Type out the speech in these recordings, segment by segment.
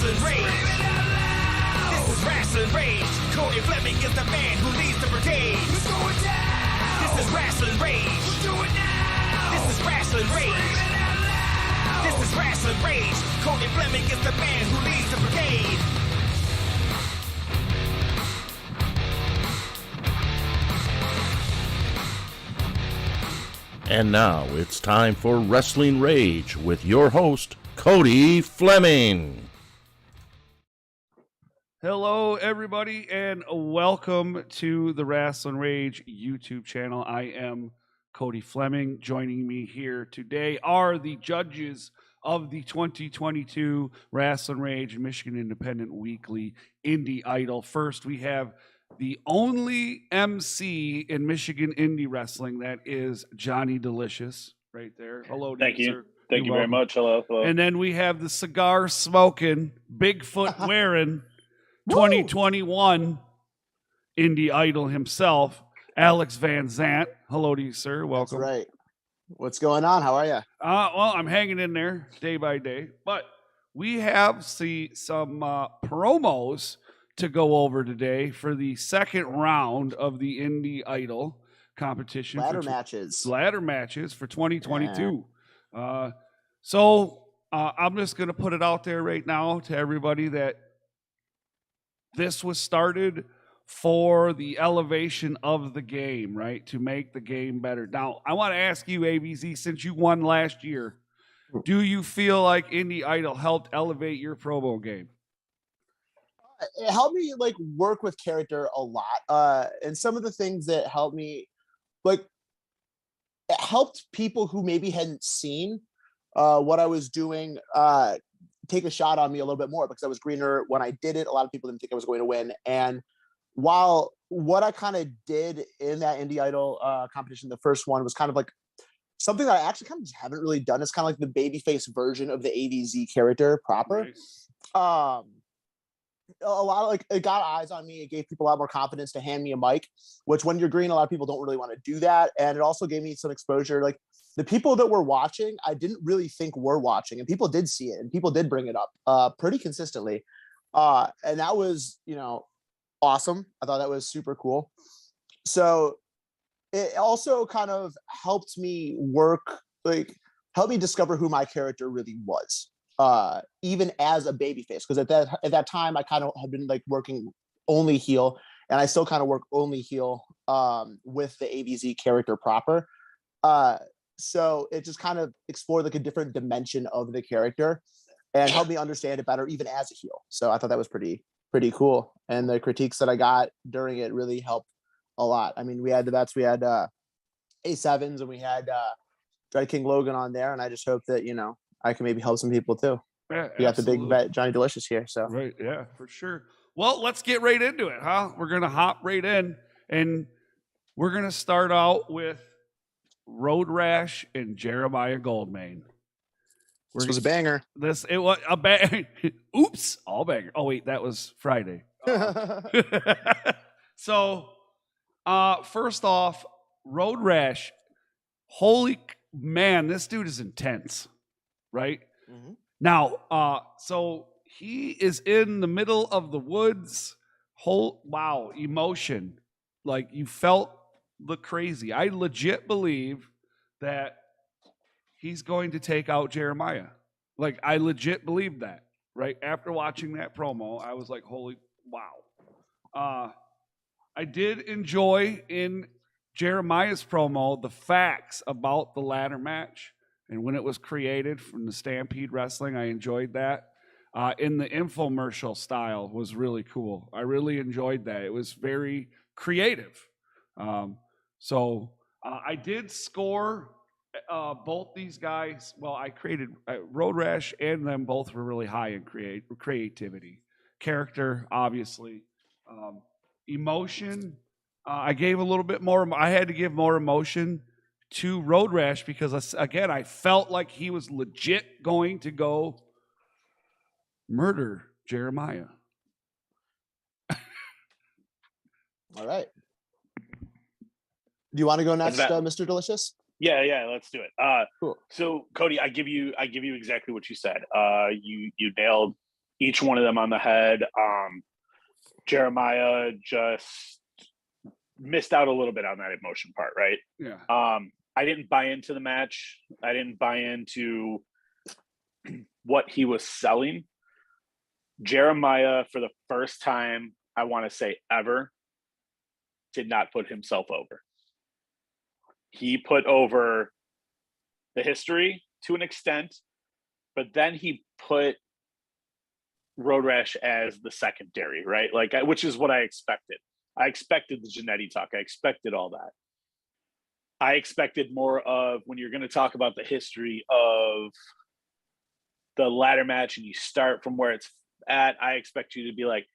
Rasslin Rage. This is Rasslin Rage. Cody Fleming is the man who leads the brigade. Let's go it down. This is Rasslin Rage. We'll do it now. This is Rasslin Rage. This is Rasslin Rage. Cody Fleming is the man who leads the brigade. And now it's time for Wrestling Rage with your host, Cody Fleming. Hello, everybody, and welcome to the Rasslin Rage YouTube channel. I am Cody Fleming. Joining me here today are the judges of the 2022 Rasslin Rage Michigan Independent Weekly Indie Idol. First, we have the only MC in Michigan indie wrestling, that is Johnny Delicious, right there. Hello, thank you, sir. thank you very much. Hello. And then we have the cigar smoking, Bigfoot wearing, 2021 indie idol himself, Alex Van Zant. Hello to you, sir. Welcome. That's right. What's going on? How are you? Well, I'm hanging in there day by day, but we have some promos to go over today for the second round of the Indie Idol competition. Ladder matches for 2022. Yeah. So I'm just going to put it out there right now to everybody that this was started for the elevation of the game, right? To make the game better. Now, I want to ask you, ABZ, since you won last year, do you feel like Indie Idol helped elevate your promo game? It helped me like work with character a lot. And some of the things that helped me, like, it helped people who maybe hadn't seen what I was doing take a shot on me a little bit more, because I was greener when I did it. A lot of people didn't think I was going to win. And while what I kind of did in that Indie Idol competition, the first one, was kind of like something that I actually kind of just haven't really done. It's kind of like the babyface version of the AVZ character proper. Right. A lot of, like, it got eyes on me. It gave people a lot more confidence to hand me a mic, which when you're green, a lot of people don't really want to do that. And it also gave me some exposure. Like, the people that were watching, I didn't really think were watching, and people did see it and people did bring it up pretty consistently. And that was, awesome. I thought that was super cool. So it also kind of helped me help me discover who my character really was. Even as a babyface, because at that time I kind of had been like working only heel, and I still kind of work only heel with the AVZ character proper. So it just kind of explored like a different dimension of the character and helped me understand it better, even as a heel. So I thought that was pretty cool, and the critiques that I got during it really helped a lot. I mean, we had A7s and we had Dread King Logan on there, and I just hope that I can maybe help some people too. Yeah, we got the big vet Johnny Delicious here, so right, yeah, for sure. Well, let's get right into it, huh? We're gonna hop right in, and we're gonna start out with Road Rash and Jeremiah Goldmain. This was a banger. It was a bang. Oops, all banger. Oh wait, that was Friday. So, first off, Road Rash. Holy man, this dude is intense. Right? Mm-hmm. Now, so he is in the middle of the woods. Wow, emotion. Like, you felt the crazy. I legit believe that he's going to take out Jeremiah. Like, I legit believe that. Right? After watching that promo, I was like, holy wow. I did enjoy in Jeremiah's promo the facts about the ladder match. And when it was created from the Stampede Wrestling, I enjoyed that. In the infomercial style was really cool. I really enjoyed that. It was very creative. So I did score both these guys. Well, I created Road Rash and them both were really high in creativity. Character, obviously. Emotion, I gave a little bit more. I had to give more emotion to Road Rash because, again, I felt like he was legit going to go murder Jeremiah. All right. Do you want to go next, Mr. Delicious? Yeah, let's do it. Cool. So, Cody, I give you exactly what you said. You nailed, each one of them on the head. Jeremiah just missed out a little bit on that emotion part, right? Yeah. I didn't buy into the match. I didn't buy into what he was selling. Jeremiah, for the first time, I want to say ever, did not put himself over. He put over the history to an extent, but then he put Road Rash as the secondary, right? Like, which is what I expected. I expected the Jannetty talk. I expected all that. I expected more of, when you're going to talk about the history of the ladder match and you start from where it's at, I expect you to be like,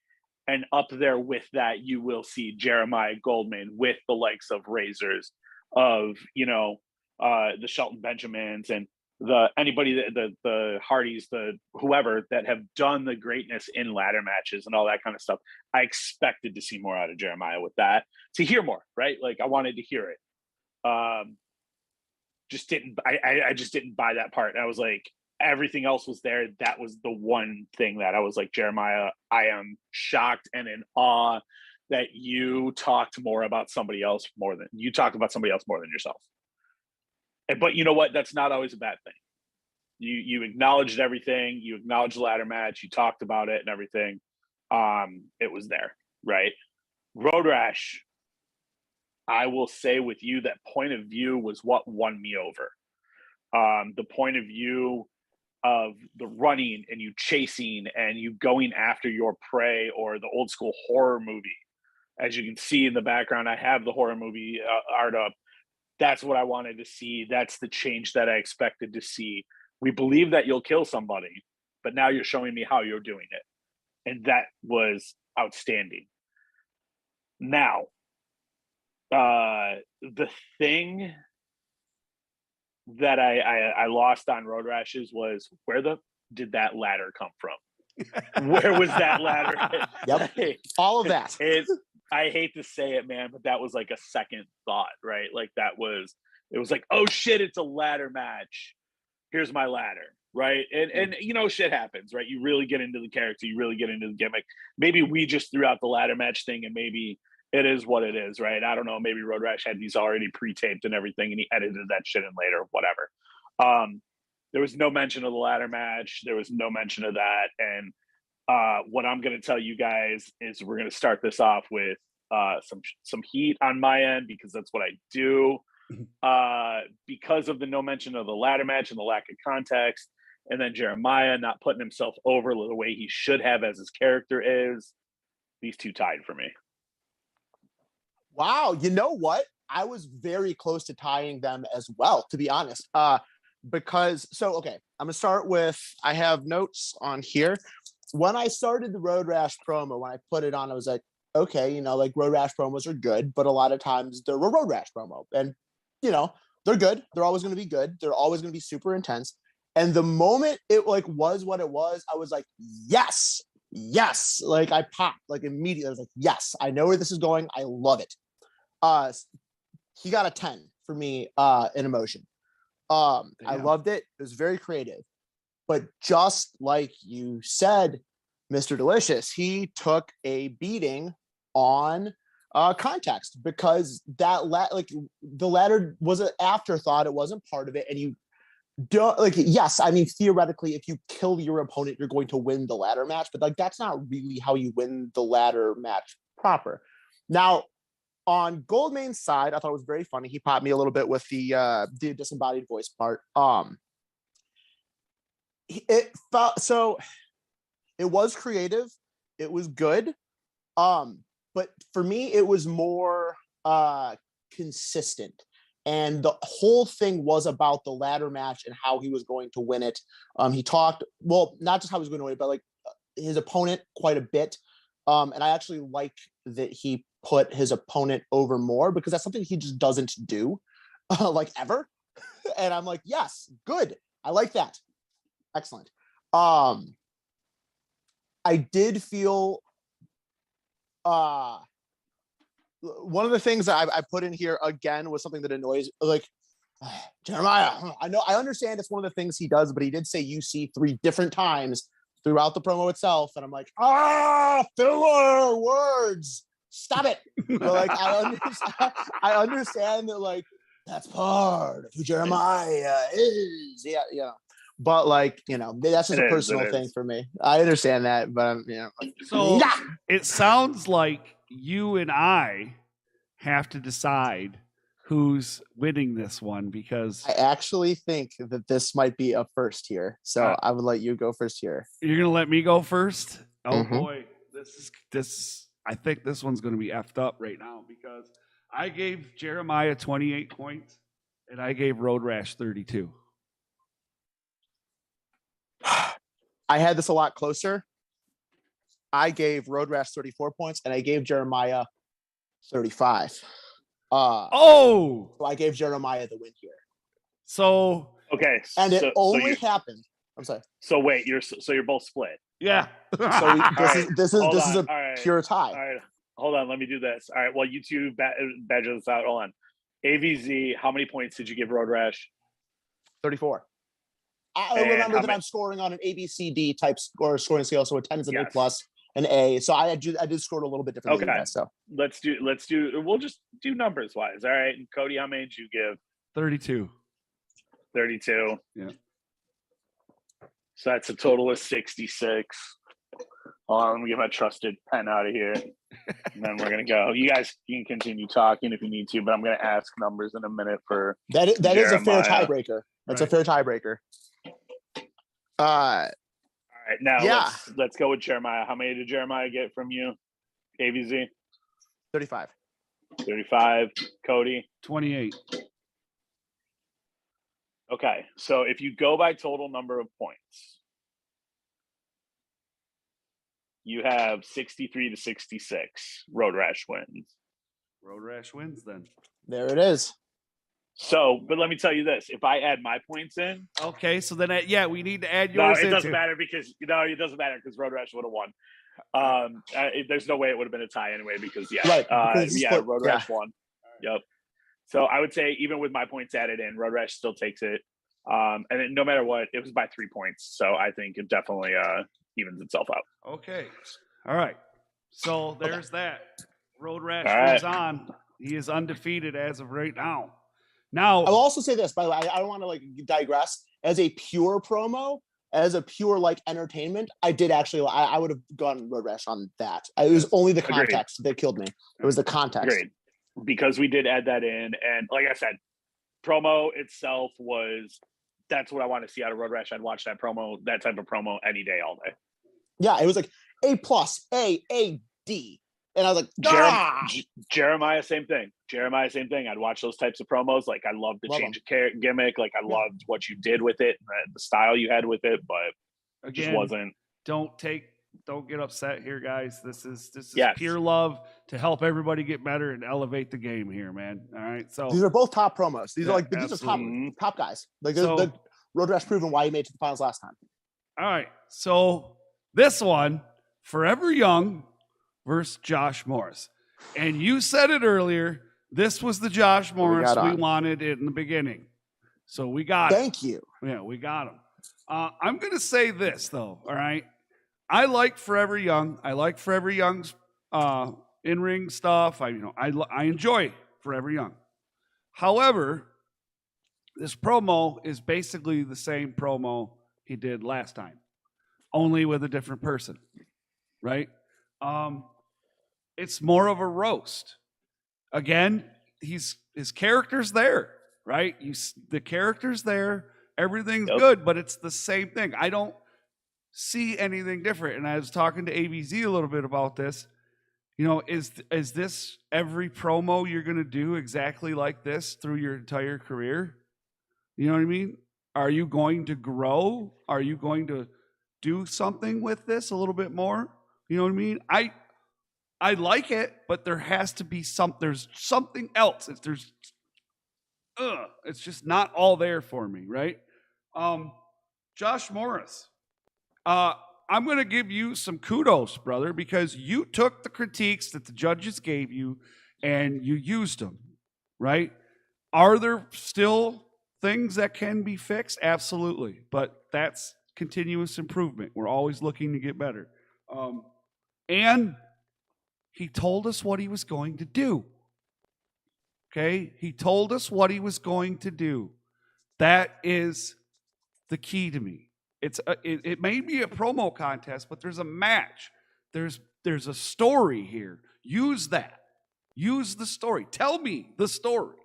and up there with that, you will see Jeremiah Goldmain with the likes of Razors, of, you know, the Shelton Benjamins, and anybody that the Hardys, the whoever that have done the greatness in ladder matches and all that kind of stuff. I expected to see more out of Jeremiah with that, to hear more, right? Like, I wanted to hear it. I just didn't buy that part. And I was like, everything else was there. That was the one thing that I was like, Jeremiah, I am shocked and in awe that you talked about somebody else more than yourself. But you know what? That's not always a bad thing. You acknowledged everything. You acknowledged the ladder match. You talked about it and everything. It was there, right? Road Rash, I will say with you, that point of view was what won me over. The point of view of the running and you chasing and you going after your prey, or the old school horror movie. As you can see in the background, I have the horror movie art up. That's what I wanted to see. That's the change that I expected to see. We believe that you'll kill somebody, but now you're showing me how you're doing it. And that was outstanding. Now, the thing that I lost on Road Rashes was, where did that ladder come from? Where was that ladder? Yep. All of that. I hate to say it, man, but that was like a second thought, right? Like, it was like, oh shit, it's a ladder match. Here's my ladder, right? And you know, shit happens, right? You really get into the character, you really get into the gimmick. Maybe we just threw out the ladder match thing, and maybe it is what it is, right? I don't know. Maybe Road Rash had these already pre-taped and everything, and he edited that shit in later, whatever. There was no mention of the ladder match. There was no mention of that. And what I'm going to tell you guys is, we're going to start this off with some heat on my end, because that's what I do. Because of the no mention of the ladder match and the lack of context, and then Jeremiah not putting himself over the way he should have as his character is, these two tied for me. Wow. You know what? I was very close to tying them as well, to be honest. Because, okay, I'm going to start with, I have notes on here. When I started the Road Rash promo, when I put it on, I was like, okay, you know, like, Road Rash promos are good, but a lot of times they're a Road Rash promo. And, you know, they're good. They're always going to be good. They're always going to be super intense. And the moment it like was what it was, I was like, yes. Like, I popped like immediately. I was like, yes, I know where this is going. I love it. He got a 10 for me in emotion. I loved it. It was very creative. But just like you said, Mr. Delicious, he took a beating on context, because that the ladder was an afterthought. It wasn't part of it. And you don't, like, yes, I mean, theoretically, if you kill your opponent, you're going to win the ladder match, but like, that's not really how you win the ladder match proper. Now, on Goldmain's side, I thought it was very funny. He popped me a little bit with the disembodied voice part. It felt so. It was creative. It was good. But for me, it was more consistent. And the whole thing was about the ladder match and how he was going to win it. He talked, well, not just how he was going to win it, but like his opponent quite a bit. And I actually like that he put his opponent over more, because that's something he just doesn't do, like, ever. And I'm like, yes, good. I like that. Excellent. I did feel one of the things that I put in here again was something that annoys, like, Jeremiah. I know, I understand it's one of the things he does, but he did say UC 3 different times throughout the promo itself, and I'm like, filler words. Stop it. But like I understand that like that's part of who Jeremiah is. Yeah. But like, that's just a personal thing for me. I understand that, but So it sounds like you and I have to decide who's winning this one, because I actually think that this might be a first here. So I would let you go first here. You're gonna let me go first? Oh Mhm. boy, this. I think this one's gonna be effed up right now, because I gave Jeremiah 28 points and I gave Road Rash 32. I had this a lot closer. I gave Road Rash 34 points and I gave Jeremiah 35. So I gave Jeremiah the win here. So Okay. And it only happened. I'm sorry. So wait, you're both split. yeah. So this is a right. pure tie. All right. Hold on. Let me do this. All right. Well, you two badger this out. Hold on. AVZ, how many points did you give Road Rash? 34. I And remember how that many- I'm scoring on an ABCD type scoring scale, so a 10 is an Yes. A plus, an A. So I did score it a little bit differently than Okay. you guys. So Let's do. We'll just do numbers wise. All right. And Cody, how many did you give? 32. 32. Yeah. So that's a total of 66. Hold on, let me get my trusted pen out of here. And then we're gonna go. You guys can continue talking if you need to, but I'm gonna ask numbers in a minute for that is a fair Jeremiah. tiebreaker. That's Right. a fair tiebreaker. All right, now Yeah. let's go with Jeremiah. How many did Jeremiah get from you? AVZ? 35. 35. Cody? 28. Okay, so if you go by total number of points, you have 63 to 66. Road Rash wins. Road Rash wins then. There it is. So, but let me tell you this: if I add my points in, Okay, so then we need to add no, yours. it doesn't into- matter because it doesn't matter because Road Rash would have won. There's no way it would have been a tie anyway because Right, because it's split. Road Rash won. Yep. So I would say even with my points added in, Road Rash still takes it. And then no matter what, it was by 3 points. So I think it definitely evens itself out. Okay. All right. So there's that. Road Rash All right. moves on. He is undefeated as of right now. Now, I will also say this, by the way, I don't want to like digress. As a pure promo, as a pure like entertainment, I did actually. I would have gone Road Rash on that. It was only the Agreed. context that killed me. It was the context. Great. Because we did add that in. And like I said, promo itself that's what I want to see out of Road Rash. I'd watch that type of promo any day, all day. Yeah, it was like A plus, A, D. And I was like, Jeremiah, same thing. I'd watch those types of promos. Like I loved the Love change of gimmick. Like I loved what you did with it, the style you had with it, but it just again, wasn't. don't get upset here, guys. This is Yes. pure love to help everybody get better and elevate the game here, man. All right. So these are both top promos. These Yeah, are like these are absolutely. top guys. Like So- the Road Rash proven why he made it to the finals last time. all right. So this one, Forever Young versus Josh Morris. And you said it earlier. This was the Josh Morris we wanted in the beginning. So we got Thank you. Yeah, we got him. I'm going to say this, though, all right? I like Forever Young. I like Forever Young's in-ring stuff. I enjoy Forever Young. However, this promo is basically the same promo he did last time, only with a different person, right? It's more of a roast. Again, his character's there, right? The character's there. Everything's good, but it's the same thing. I don't see anything different. And I was talking to ABZ a little bit about this. Is this every promo you're going to do exactly like this through your entire career? You know what I mean? Are you going to grow? Are you going to do something with this a little bit more? You know what I mean? I like it, but there has to be there's something else. It's just not all there for me, right? Josh Morris, I'm going to give you some kudos, brother, because you took the critiques that the judges gave you and you used them, right? Are there still things that can be fixed? Absolutely. But that's continuous improvement. We're always looking to get better. And he told us what he was going to do. Okay? He told us what he was going to do. That is the key to me. It may be a promo contest, but there's a match. There's a story here. Use that. Use the story. Tell me the story.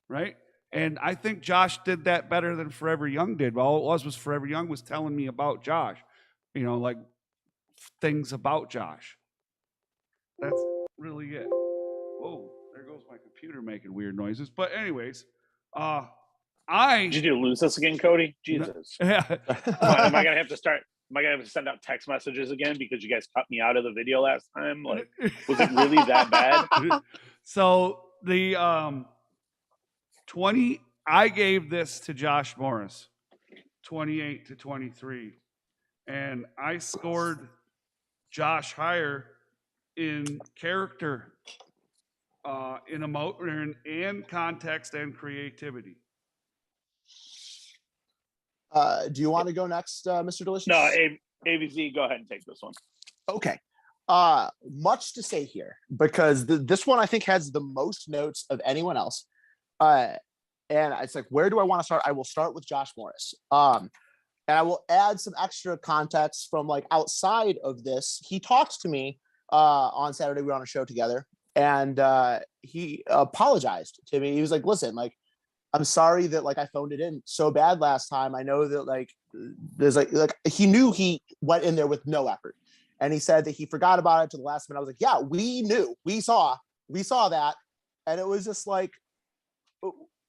Right? And I think Josh did that better than Forever Young did. All it was Forever Young was telling me about Josh. Like things about Josh. That's really it. Whoa, there goes my computer making weird noises. But anyways, Did you lose this again, Cody? Jesus. Yeah. Am I gonna have to send out text messages again because you guys cut me out of the video last time? Like, was it really that bad? So the I gave this to Josh Morris, 28-23, and I scored Josh higher in character, in emotion and context and creativity. Do you want to go next, Mr. Delicious? No, AVZ, go ahead and take this one. Okay. Much to say here because this one I think has the most notes of anyone else. And it's like, where do I want to start? I will start with Josh Morris. And I will add some extra context from like outside of this. He talks to me on Saturday. We were on a show together, and he apologized to me. He was like, "Listen, like, I'm sorry that like I phoned it in so bad last time. I know that like there's like he knew he went in there with no effort, and he said that he forgot about it to the last minute. I was like, yeah, we knew, we saw that, and it was just like,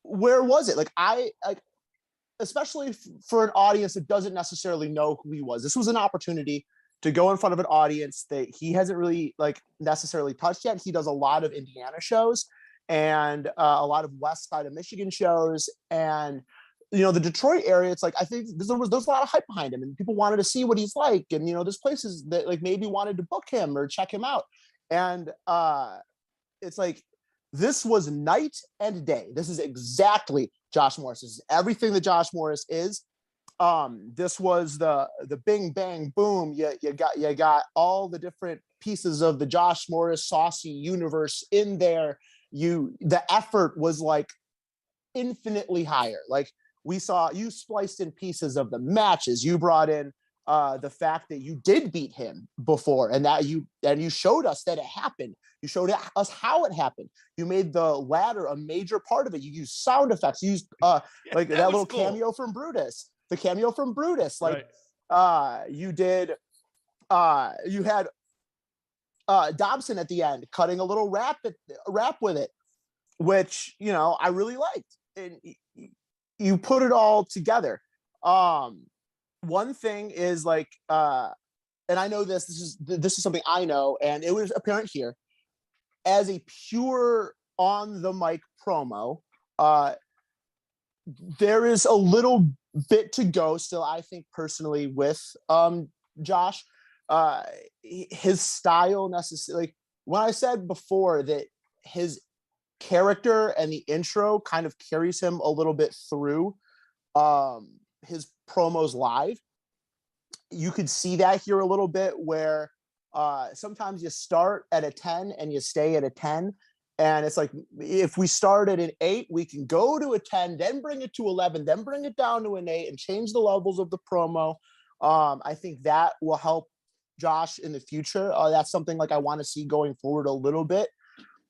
where was it? Like especially for an audience that doesn't necessarily know who he was. This was an opportunity to go in front of an audience that he hasn't really like necessarily touched yet. He does a lot of Indiana shows and a lot of West Side of Michigan shows, and the Detroit area. It's like I think there's a lot of hype behind him, and people wanted to see what he's like, and there's places that like maybe wanted to book him or check him out, and it's like. This was night and day. This is exactly Josh Morris. This is everything that Josh Morris is. This was the bing bang boom. You got all the different pieces of the Josh Morris saucy universe in there. The effort was like infinitely higher. Like we saw, you spliced in pieces of the matches. You brought in the fact that you did beat him before, and that you showed us that it happened. You showed us how it happened. You made the ladder a major part of it. You used sound effects. You used like that little cool cameo from Brutus. The cameo from Brutus. Like you did. You had Dobson at the end cutting a little rap with it, which I really liked. And you put it all together. One thing is like, and I know this is something I know, and it was apparent here. As a pure on the mic promo, there is a little bit to go still, I think personally, with Josh. His style necessarily, like when I said before that his character and the intro kind of carries him a little bit through his promos live. You could see that here a little bit where sometimes you start at a 10 and you stay at a 10. And it's like, if we start at an 8, we can go to a 10, then bring it to 11, then bring it down to an 8 and change the levels of the promo. I think that will help Josh in the future. That's something like I want to see going forward a little bit.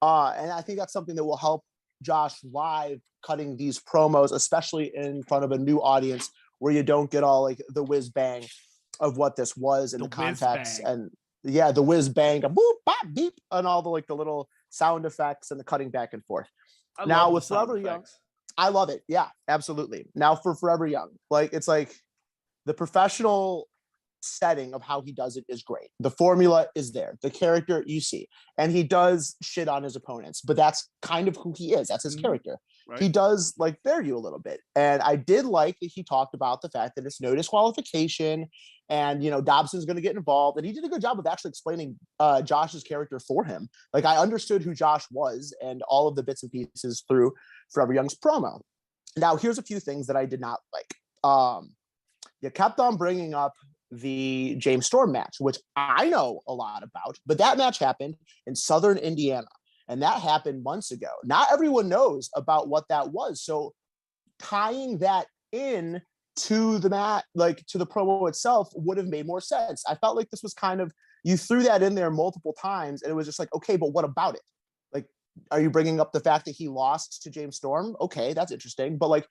And I think that's something that will help Josh live cutting these promos, especially in front of a new audience where you don't get all like the whiz bang of what this was in the context. And yeah, the whiz bang, a boop, bop, beep, and all the like the little sound effects and the cutting back and forth. Now with Forever Young, I love it. Yeah, absolutely. Now for Forever Young, like it's like the professional setting of how he does it is great. The formula is there. The character you see, and he does shit on his opponents, but that's kind of who he is. That's his character. Right. He does like bear you a little bit. And I did like that he talked about the fact that it's no disqualification and, Dobson's going to get involved. And he did a good job of actually explaining Josh's character for him. Like I understood who Josh was and all of the bits and pieces through Forever Young's promo. Now, here's a few things that I did not like. you kept on bringing up the James Storm match, which I know a lot about, but that match happened in Southern Indiana, and that happened months ago. Not everyone knows about what that was. So tying that in to the to the promo itself would have made more sense. I felt like this was kind of, you threw that in there multiple times, and it was just like, okay, but what about it? Like, are you bringing up the fact that he lost to James Storm? Okay, that's interesting. But like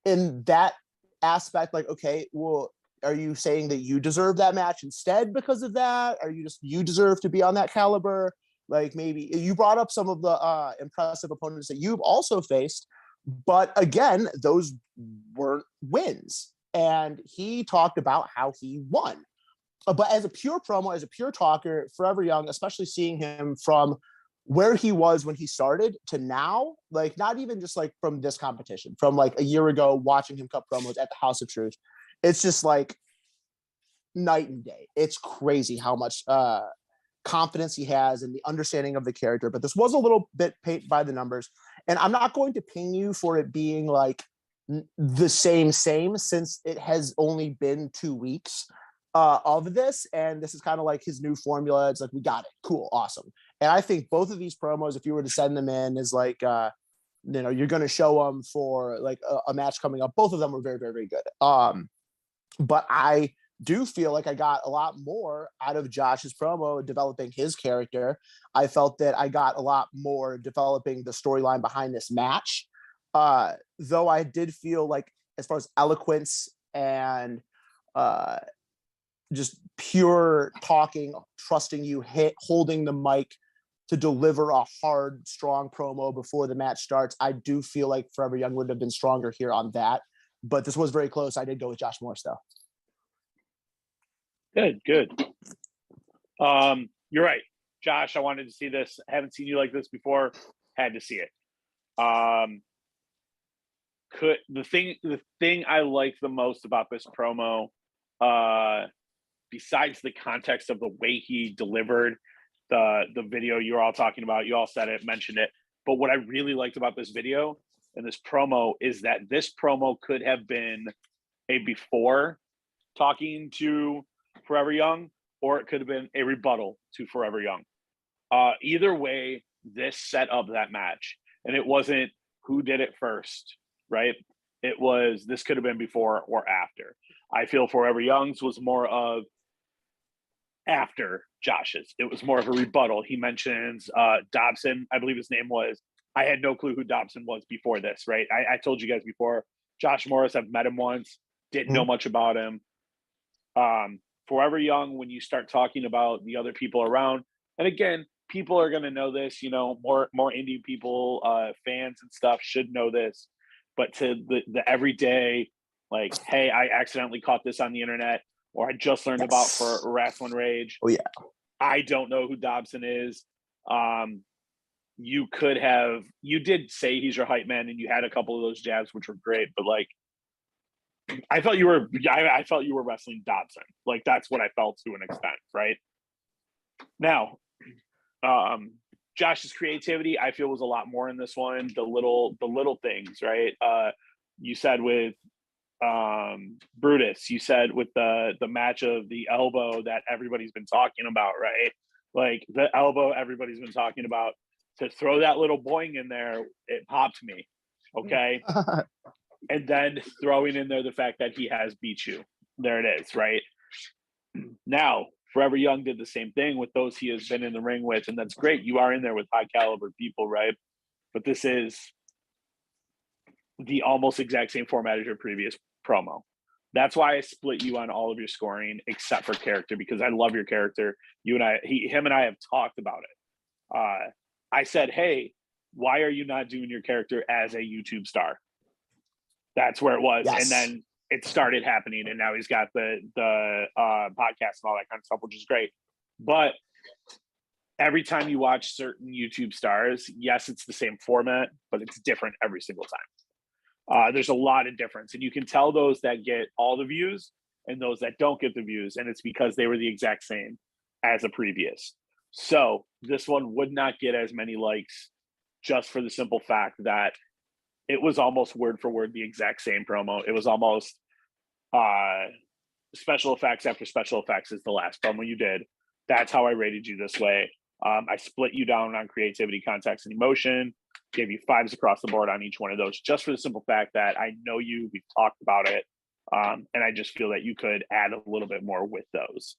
in that aspect, like, okay, well, are you saying that you deserve that match instead because of that? Are you just, you deserve to be on that caliber? Like, maybe you brought up some of the impressive opponents that you've also faced, but again, those weren't wins. And he talked about how he won. But as a pure promo, as a pure talker, Forever Young, especially seeing him from where he was when he started to now, like not even just like from this competition, from like a year ago, watching him cut promos at the House of Truth, it's just like night and day. It's crazy how much confidence he has and the understanding of the character. But this was a little bit paint by the numbers, and I'm not going to ping you for it being like the same, since it has only been 2 weeks of this, and this is kind of like his new formula. It's like, we got it, cool, awesome. And I think both of these promos, if you were to send them in, is like you're going to show them for like a match coming up. Both of them were very, very, very good. But I do feel like I got a lot more out of Josh's promo developing his character. I felt that I got a lot more developing the storyline behind this match. Though I did feel like, as far as eloquence and just pure talking, trusting you, holding the mic to deliver a hard, strong promo before the match starts, I do feel like Forever Young would have been stronger here on that. But this was very close. I did go with Josh Morris, though. Good. You're right, Josh. I wanted to see this. I haven't seen you like this before. Had to see it. The thing I liked the most about this promo, besides the context of the way he delivered the video you were all talking about, you all said it, mentioned it, but what I really liked about this video and this promo is that this promo could have been a before talking to Forever Young, or it could have been a rebuttal to Forever Young. Either way, this set up that match, and it wasn't who did it first, right? It was, this could have been before or after. I feel Forever Young's was more of after Josh's. It was more of a rebuttal. He mentions Dobson, I believe his name was. I had no clue who Dobson was before this, right? I told you guys before, Josh Morris, I've met him once, didn't know much about him. Forever Young, when you start talking about the other people around, and again, people are going to know this, more indie people, fans and stuff should know this, but to the everyday, like, hey, I accidentally caught this on the internet, or I just learned about for Rasslin Rage. Oh yeah. I don't know who Dobson is. You did say he's your hype man, and you had a couple of those jabs, which were great, but like, I felt you were wrestling Dobson. Like, that's what I felt to an extent, right? Now, Josh's creativity, I feel, was a lot more in this one. The little things, right? You said with Brutus, you said with the match of the elbow that everybody's been talking about, right? Like, the elbow everybody's been talking about, to throw that little boing in there, it popped me. Okay. And then throwing in there the fact that he has beat you. There it is, right? Now, Forever Young did the same thing with those he has been in the ring with, and that's great. You are in there with high caliber people, right? But this is the almost exact same format as your previous promo. That's why I split you on all of your scoring except for character, because I love your character. Him and I have talked about it. I said, hey, why are you not doing your character as a YouTube star? That's where it was. Yes. And then it started happening, and now he's got the podcast and all that kind of stuff, which is great. But every time you watch certain YouTube stars, yes, it's the same format, but it's different every single time. There's a lot of difference, and you can tell those that get all the views and those that don't get the views, and it's because they were the exact same as a previous. So this one would not get as many likes, just for the simple fact that it was almost word for word the exact same promo. It was almost special effects after special effects is the last promo you did. That's how I rated you this way. I split you down on creativity, context, and emotion. Gave you 5s across the board on each one of those, just for the simple fact that I know you, we've talked about it, and I just feel that you could add a little bit more with those.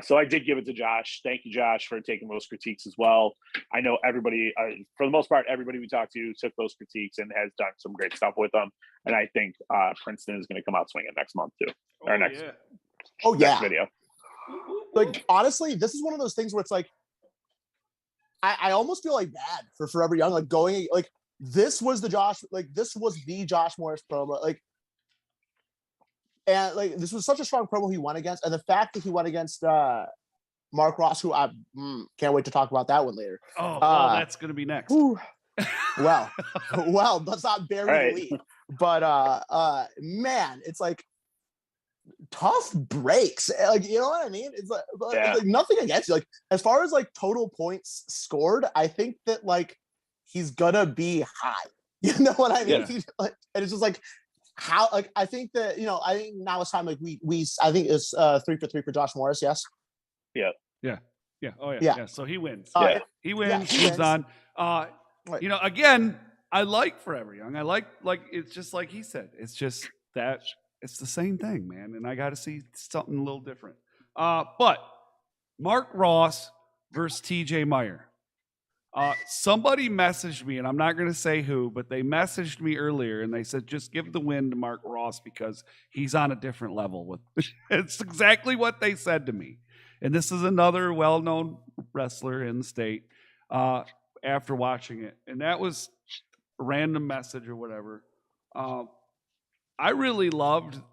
So I did give it to Josh. Thank you, Josh, for taking those critiques as well. I know everybody, for the most part, everybody we talked to took those critiques and has done some great stuff with them. And I think Princeton is going to come out swinging next month too, or next video. Like, honestly, this is one of those things where it's like, I almost feel like bad for Forever Young, like going like this was the Josh Morris promo, like, and like this was such a strong promo he won against, and the fact that he went against Mark Ross, who I can't wait to talk about that one later. Well, that's gonna be next. well, let's not bury the lead. But man, it's like tough breaks, like, you know what I mean? It's like nothing against you, like as far as like total points scored, I think that like he's gonna be high, you know what I mean? And it's just like how, like, I think that, you know, I think now it's time, like we I think it's 3 for 3 for Josh Morris. Yes. So he wins. He he wins. Moves wins. on. You know, again, I like Forever Young. I like it's just like he said. It's just that it's the same thing, man. And I got to see something a little different. But Mark Ross versus Tj Meyer. Somebody messaged me, and I'm not going to say who, but they messaged me earlier, and they said, just give the win to Mark Ross because he's on a different level. With it's exactly what they said to me. And this is another well-known wrestler in the state after watching it. And that was a random message or whatever. I really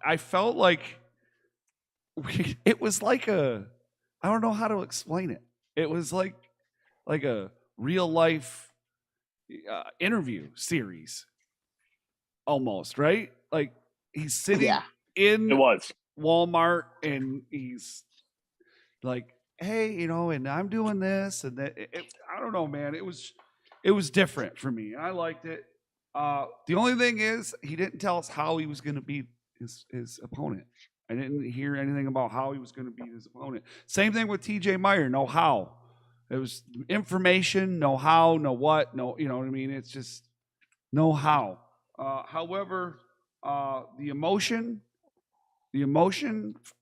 I felt like it was like I don't know how to explain it. It was like a real life interview series almost, right? Like he's sitting in Walmart and he's like, hey, you know, and I'm doing this and that. I don't know, man. It was different for me. I liked it. The only thing is he didn't tell us how he was going to beat his opponent. I didn't hear anything about how he was going to beat his opponent. Same thing with Tj Meyer. No how. It was information, no how, no what, no, you know what I mean? It's just no how. However, the emotion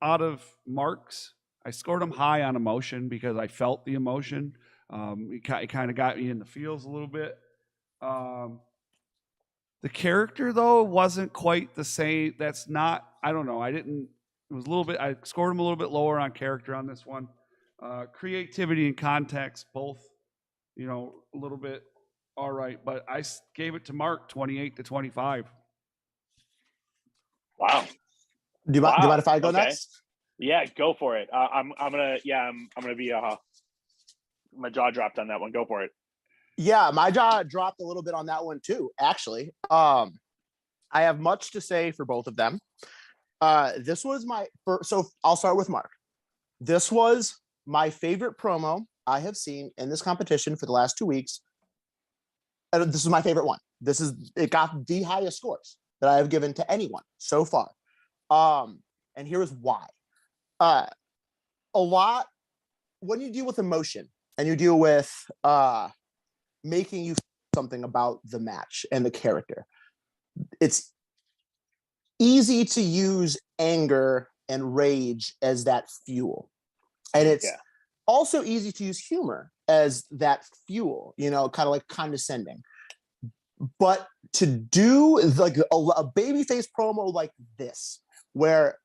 out of Mark's, I scored him high on emotion because I felt the emotion. It kind of got me in the feels a little bit. The character, though, wasn't quite the same. That's not, I don't know. It was a little bit, I scored him a little bit lower on character on this one. Creativity and context, both, you know, a little bit all right. But I gave it to Mark 28-25. Wow. Do you mind if I go next? Yeah, go for it. I'm gonna be my jaw dropped on that one. Go for it. Yeah, my jaw dropped a little bit on that one too, actually. I have much to say for both of them. This was so I'll start with Mark. This was my favorite promo I have seen in this competition for the last 2 weeks. And this is my favorite one. It got the highest scores that I have given to anyone so far. And here is why. A lot, when you deal with emotion and you deal with making you feel something about the match and the character, it's easy to use anger and rage as that fuel. And it's also easy to use humor as that fuel, you know, kind of like condescending. But to do like a babyface promo like this, where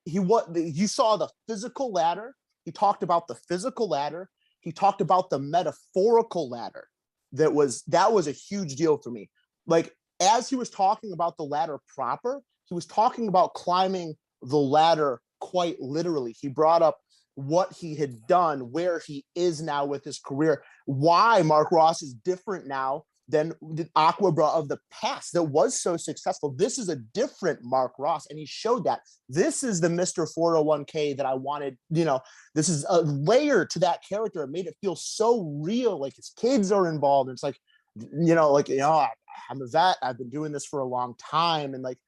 you saw the physical ladder, he talked about the physical ladder, he talked about the metaphorical ladder. That was a huge deal for me. Like, as he was talking about the ladder proper, he was talking about climbing the ladder quite literally. He brought up what he had done, where he is now with his career, why Mark Ross is different now than the Aquabra of the past that was so successful. This is a different Mark Ross, and he showed that. This is the Mr. 401k that I wanted. You know, this is a layer to that character. It made it feel so real, like his kids are involved. It's like, I'm a vet. I've been doing this for a long time, and like,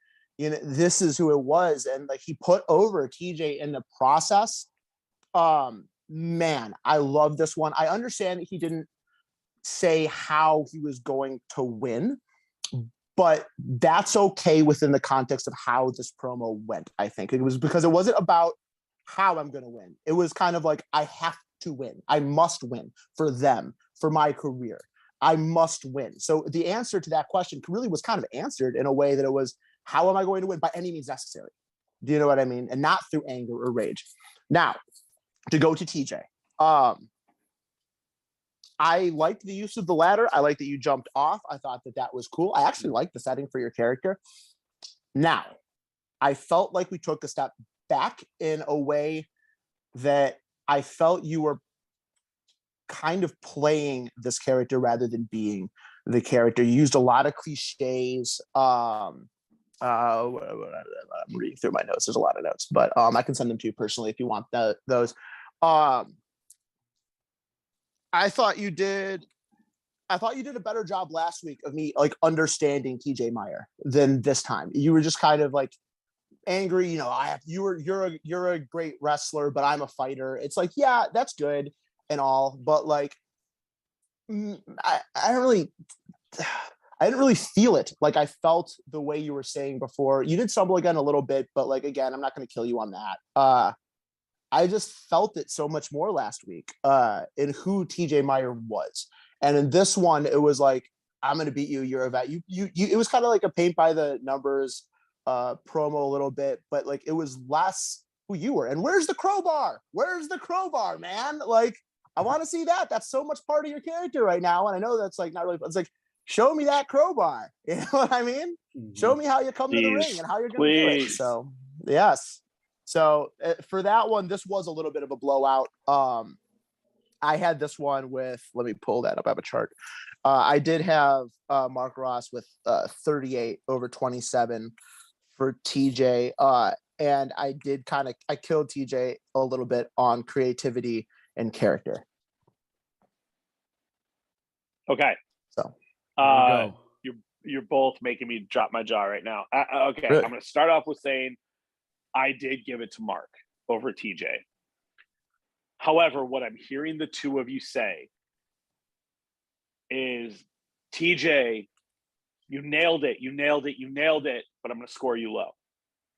this is who it was. And like he put over TJ in the process. Man, I love this one. I understand that he didn't say how he was going to win, but that's okay within the context of how this promo went. I think it was because it wasn't about how I'm going to win. It was kind of like, I have to win. I must win for them, for my career. I must win. So the answer to that question really was kind of answered in a way that it was, how am I going to win? By any means necessary. Do you know what I mean? And not through anger or rage. Now, to go to TJ. I liked the use of the ladder. I liked that you jumped off. I thought that was cool. I actually liked the setting for your character. Now, I felt like we took a step back in a way that I felt you were kind of playing this character rather than being the character. You used a lot of cliches. I'm reading through my notes. There's a lot of notes, but I can send them to you personally if you want those. I thought you did a better job last week of me like understanding Tj Meyer than this time. You were just kind of like angry, you're a great wrestler, but I'm a fighter. It's like, yeah, that's good and all, but like I didn't really feel it. Like I felt the way you were saying before. You did stumble again a little bit, but like again, I'm not going to kill you on that. I just felt it so much more last week in who Tj Meyer was. And in this one, it was like, I'm going to beat you. You're a vet. You, it was kind of like a paint by the numbers promo a little bit, but like, it was less who you were. And where's the crowbar? Where's the crowbar, man? Like, I want to see that. That's so much part of your character right now. And I know that's like, not really, it's like, show me that crowbar. You know what I mean? Mm-hmm. Show me how you come to the ring and how you're going to do it. So, yes. So for that one, this was a little bit of a blowout. I had this one with, let me pull that up. I have a chart. I did have Mark Ross with 38 over 27 for TJ. And I did I killed TJ a little bit on creativity and character. Okay. So you're both making me drop my jaw right now. Okay. Really? I'm going to start off with saying, I did give it to Mark over TJ. However, what I'm hearing the two of you say is, TJ, you nailed it, but I'm going to score you low.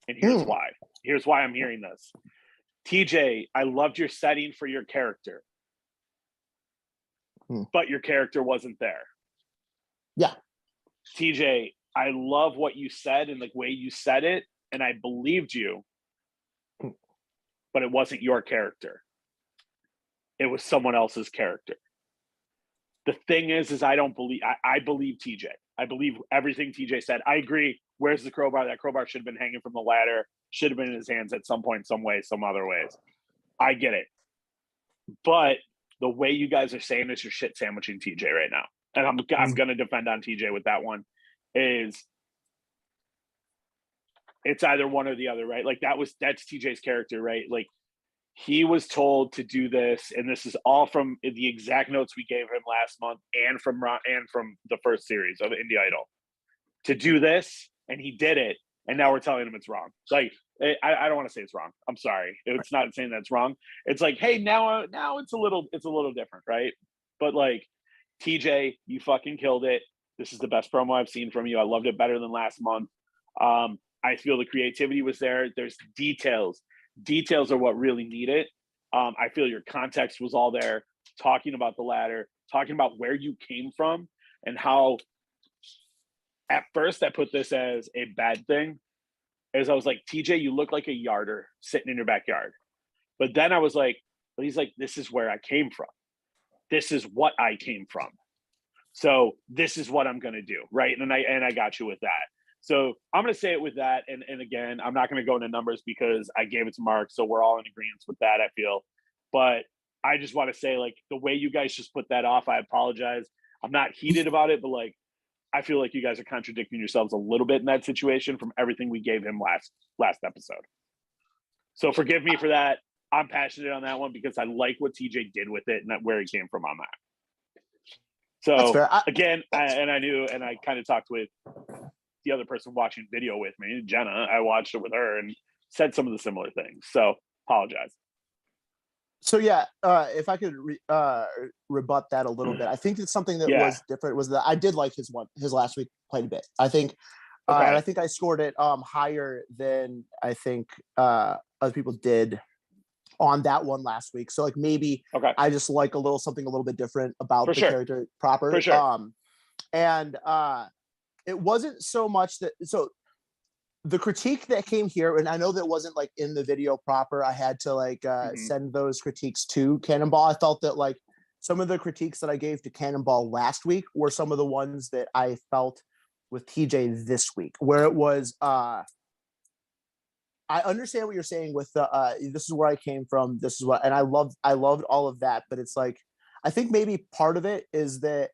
And here's why. Here's why I'm hearing this. TJ, I loved your setting for your character, but your character wasn't there. Yeah. TJ, I love what you said and the way you said it, and I believed you, but it wasn't your character. It was someone else's character. The thing is I believe TJ. I believe everything TJ said. I agree. Where's the crowbar? That crowbar should have been hanging from the ladder. Should have been in his hands at some point, some way, some other ways. I get it. But the way you guys are saying this, you're shit sandwiching TJ right now. And I'm going to defend on TJ with that one. Is it's either one or the other, right? Like that's TJ's character, right? Like he was told to do this, and this is all from the exact notes we gave him last month and from the first series of Indie Idol, to do this, and he did it, and now we're telling him it's wrong. Like I don't want to say it's wrong. I'm sorry. It's not saying that's wrong. It's like, hey, now it's a little different, right? But like, TJ, you fucking killed it. This is the best promo I've seen from you. I loved it better than last month. I feel the creativity was there. There's details. Details are what really need it. I feel your context was all there. Talking about the ladder, talking about where you came from, and how at first I put this as a bad thing. As I was like, TJ, you look like a yarder sitting in your backyard. But then I was like, but he's like, this is where I came from. This is what I came from. So this is what I'm going to do. Right. And I got you with that. So I'm going to say it with that. And again, I'm not going to go into numbers because I gave it to Mark. So we're all in agreement with that, I feel. But I just want to say, like, the way you guys just put that off, I apologize. I'm not heated about it, but like, I feel like you guys are contradicting yourselves a little bit in that situation from everything we gave him last episode. So forgive me for that. I'm passionate on that one because I like what TJ did with it and where he came from on that. So again, I kind of talked with the other person watching video with me, Jenna. I watched it with her and said some of the similar things. So apologize. So yeah, if I could rebut that a little bit, I think it's something that was different was that I did like his last week quite a bit. I think, and I think I scored it higher than I think other people did on that one last week. So like maybe I just like something a little bit different about the character proper. For sure. And it wasn't so much that the critique that came here, and I know that wasn't like in the video proper. I had to like send those critiques to Cannonball. I felt that like some of the critiques that I gave to Cannonball last week were some of the ones that I felt with TJ this week, where it was I understand what you're saying with the this is where I came from, this is what, and I loved all of that, but it's like I think maybe part of it is that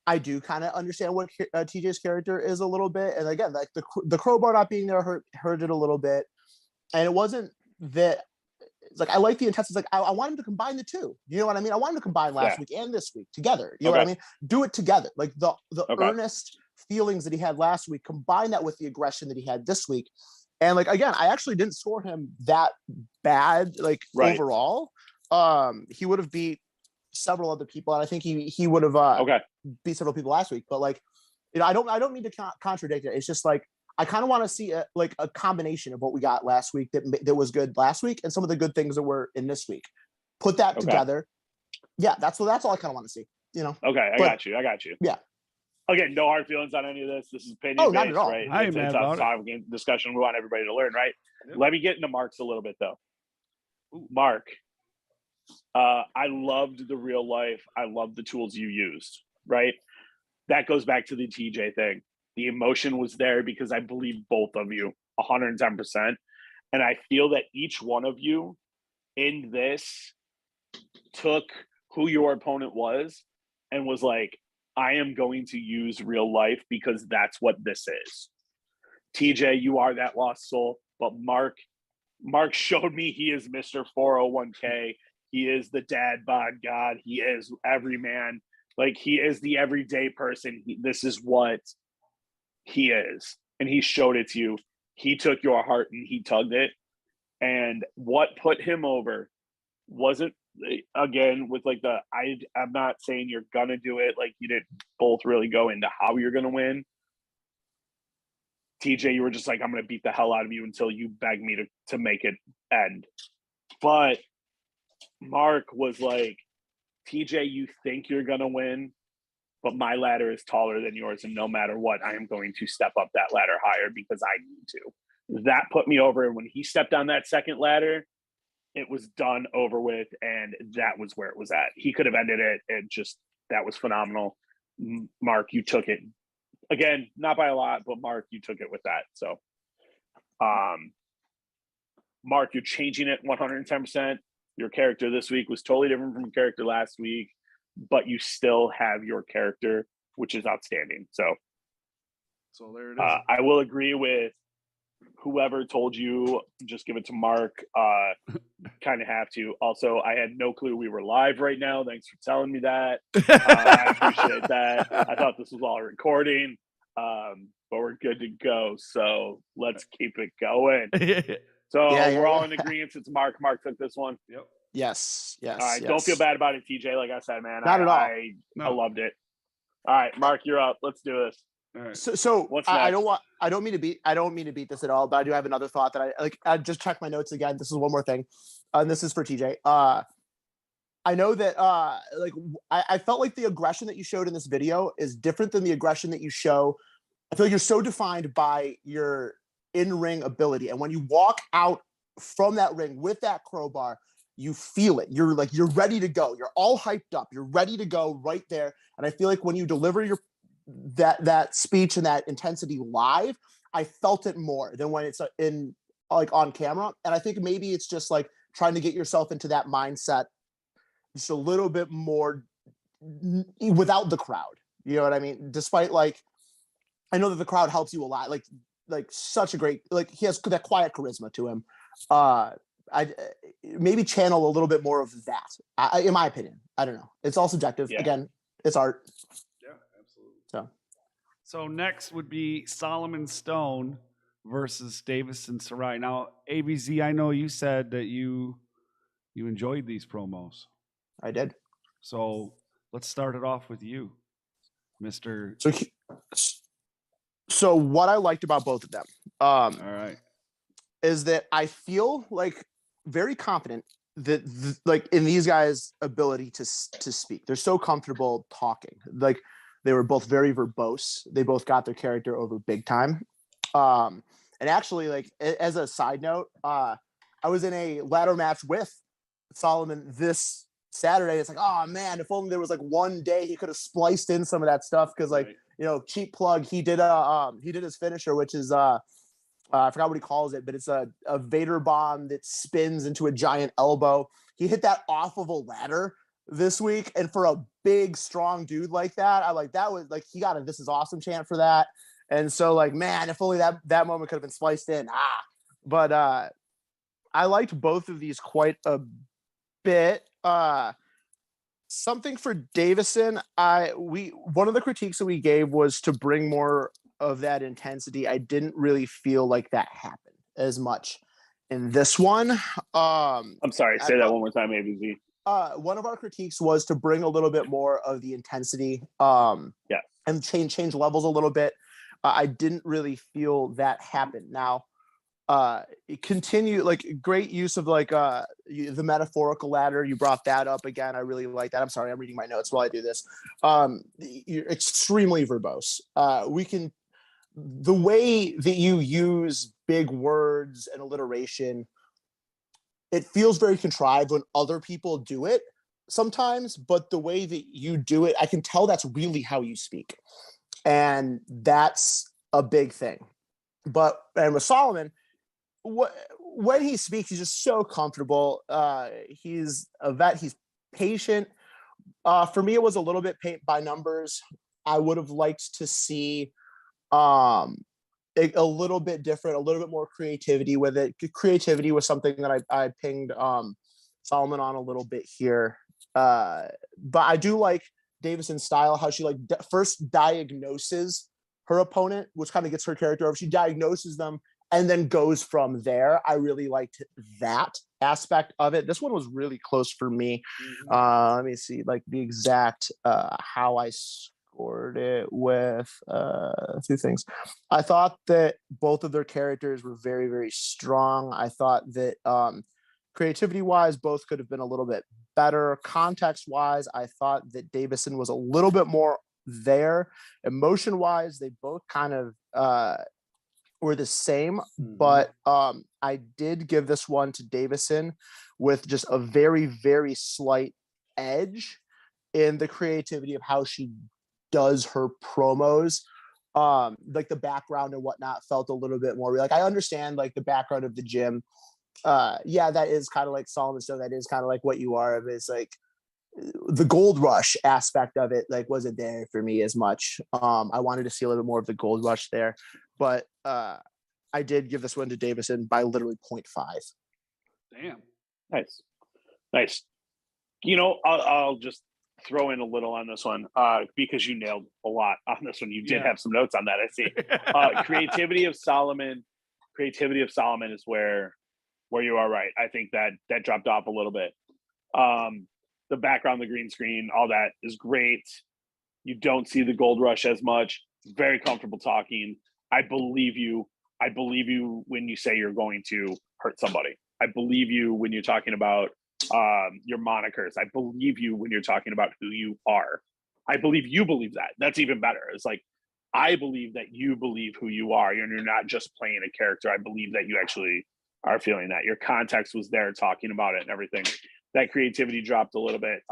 I do kind of understand what TJ's character is a little bit, and again, like the crowbar not being there hurt it a little bit, and it wasn't that. It's like I like the intensity. Like I want him to combine the two. You know what I mean? I want him to combine last week and this week together. You know what I mean? Do it together. Like the earnest feelings that he had last week, combine that with the aggression that he had this week, and like again, I actually didn't score him that bad. Like overall, he would have beat several other people, and I think he would have beat several people last week. But like, you know, I don't mean to contradict it. It's just like I kind of want to see a combination of what we got last week that was good last week and some of the good things that were in this week. Put that together. Yeah, that's all I kind of want to see. You know. Okay, I got you. Yeah. Again, no hard feelings on any of this. This is opinion based, not at all. right? I ain't mad about it. Discussion. We want everybody to learn, right? Yep. Let me get into Mark's a little bit though. Mark, I loved the real life. I loved the tools you used, right? That goes back to the TJ thing. The emotion was there because I believe both of you 110%. And I feel that each one of you in this took who your opponent was and was like, I am going to use real life because that's what this is. TJ, you are that lost soul. But Mark showed me he is Mr. 401k. He is the dad bod god. He is every man. Like he is the everyday person. This is what he is. And he showed it to you. He took your heart and he tugged it. And what put him over wasn't, again, with like I'm not saying you're going to do it. Like you didn't both really go into how you're going to win. TJ, you were just like, I'm going to beat the hell out of you until you beg me to make it end. But Mark was like, TJ, you think you're going to win, but my ladder is taller than yours. And no matter what, I am going to step up that ladder higher because I need to. That put me over. And when he stepped on that second ladder, it was done, over with. And that was where it was at. He could have ended it. That was phenomenal. Mark, you took it. Again, not by a lot, but Mark, you took it with that. So, Mark, you're changing it 110%. Your character this week was totally different from your character last week, but you still have your character, which is outstanding. So there it is. I will agree with whoever told you, just give it to Mark. Kind of have to. Also, I had no clue we were live right now. Thanks for telling me that. I appreciate that. I thought this was all a recording, but we're good to go. So let's keep it going. So we're all in agreement. It's Mark. Mark took this one. Yep. Yes. All right. Don't feel bad about it, TJ. Like I said, man, Not at all. I loved it. All right, Mark, you're up. Let's do this. All right. So what's next? I don't mean to beat this at all, but I do have another thought that I just checked my notes again. This is one more thing. And this is for TJ. I know that I felt like the aggression that you showed in this video is different than the aggression that you show. I feel like you're so defined by your in-ring ability. And when you walk out from that ring with that crowbar, you feel it. You're ready to go. You're all hyped up. You're ready to go right there. And I feel like when you deliver that speech and that intensity live, I felt it more than when it's in like on camera. And I think maybe it's just like trying to get yourself into that mindset just a little bit more without the crowd. You know what I mean? Despite I know that the crowd helps you a lot. Like such a great, he has that quiet charisma to him. I maybe channel a little bit more of that, in my opinion. I don't know. It's all subjective. Yeah. Again, it's art. Yeah, absolutely. So next would be Solomon Stone versus Davison Sarai. Now, ABZ, I know you said that you enjoyed these promos. I did. So let's start it off with you, Mr. So what I liked about both of them All right. is that I feel like very confident that like in these guys' ability to speak. They're so comfortable talking. Like they were both very verbose. They both got their character over big time. And actually, like as a side note, I was in a ladder match with Solomon this Saturday. It's like, oh man, if only there was like one day he could have spliced in some of that stuff. Cause like, you know, cheap plug, he did his finisher, which is I forgot what he calls it, but it's a Vader bomb that spins into a giant elbow. He hit that off of a ladder this week. And for a big, strong dude like that, I like that was like, he got a "This is awesome" chant for that. And so like, man, if only that moment could have been spliced in. But I liked both of these quite a bit. Something for Davison, one of the critiques that we gave was to bring more of that intensity. I didn't really feel like that happened as much in this one. I'm sorry, say that one more time, ABZ. One of our critiques was to bring a little bit more of the intensity, and change levels a little bit. I didn't really feel that happen. Now, continue like great use of like the metaphorical ladder. You brought that up again. I really like that. I'm sorry, I'm reading my notes while I do this. You're extremely verbose. The way that you use big words and alliteration, it feels very contrived when other people do it sometimes, but the way that you do it, I can tell that's really how you speak. And that's a big thing. And with Solomon, when he speaks, he's just so comfortable. He's a vet. He's patient. For me, it was a little bit paint by numbers. I would have liked to see a little bit different, a little bit more creativity with it. Creativity was something that I pinged Solomon on a little bit here. But I do like Davison's style, how she like first diagnoses her opponent, which kind of gets her character over. She diagnoses them and then goes from there. I really liked that aspect of it. This one was really close for me. Let me see, like the exact how I scored it with a few things. I thought that both of their characters were very, very strong. I thought that creativity-wise, both could have been a little bit better. Context-wise, I thought that Davison was a little bit more there. Emotion-wise, they both kind of were the same, but I did give this one to Davison with just a very, very slight edge in the creativity of how she does her promos. Like the background and whatnot felt a little bit more real. Like I understand like the background of the gym. That is kind of like Solomon Stone. That is kind of like what you are. It's like the gold rush aspect of it like wasn't there for me as much. I wanted to see a little bit more of the gold rush there, but I did give this one to Davison by literally 0.5. Damn. Nice. You know, I'll just throw in a little on this one because you nailed a lot on this one. You did have some notes on that, I see. Creativity of Solomon is where you are right. I think that dropped off a little bit. The background, the green screen, all that is great. You don't see the gold rush as much. Very comfortable talking. I believe you when you say you're going to hurt somebody. I believe you when you're talking about your monikers. I believe you when you're talking about who you are. I believe you believe that. That's even better. It's like, I believe that you believe who you are. You're not just playing a character. I believe that you actually are feeling that. Your context was there talking about it and everything. That creativity dropped a little bit.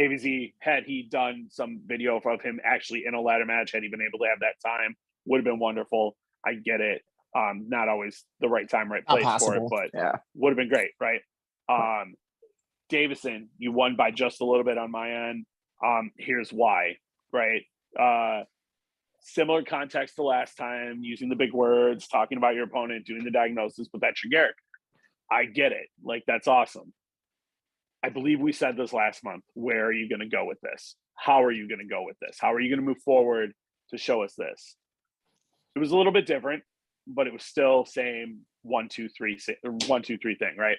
AVZ, had he done some video of him actually in a ladder match, had he been able to have that time, would have been wonderful. I get it. Not always the right time, right place for it, but would have been great, right? Davison, you won by just a little bit on my end. Here's why, right? Similar context to last time, using the big words, talking about your opponent, doing the diagnosis, but that's your Garrix. I get it. Like, that's awesome. I believe we said this last month. Where are you going to go with this? How are you going to go with this? How are you going to move forward to show us this. It was a little bit different, but it was still same 1, 2, 3 thing, right?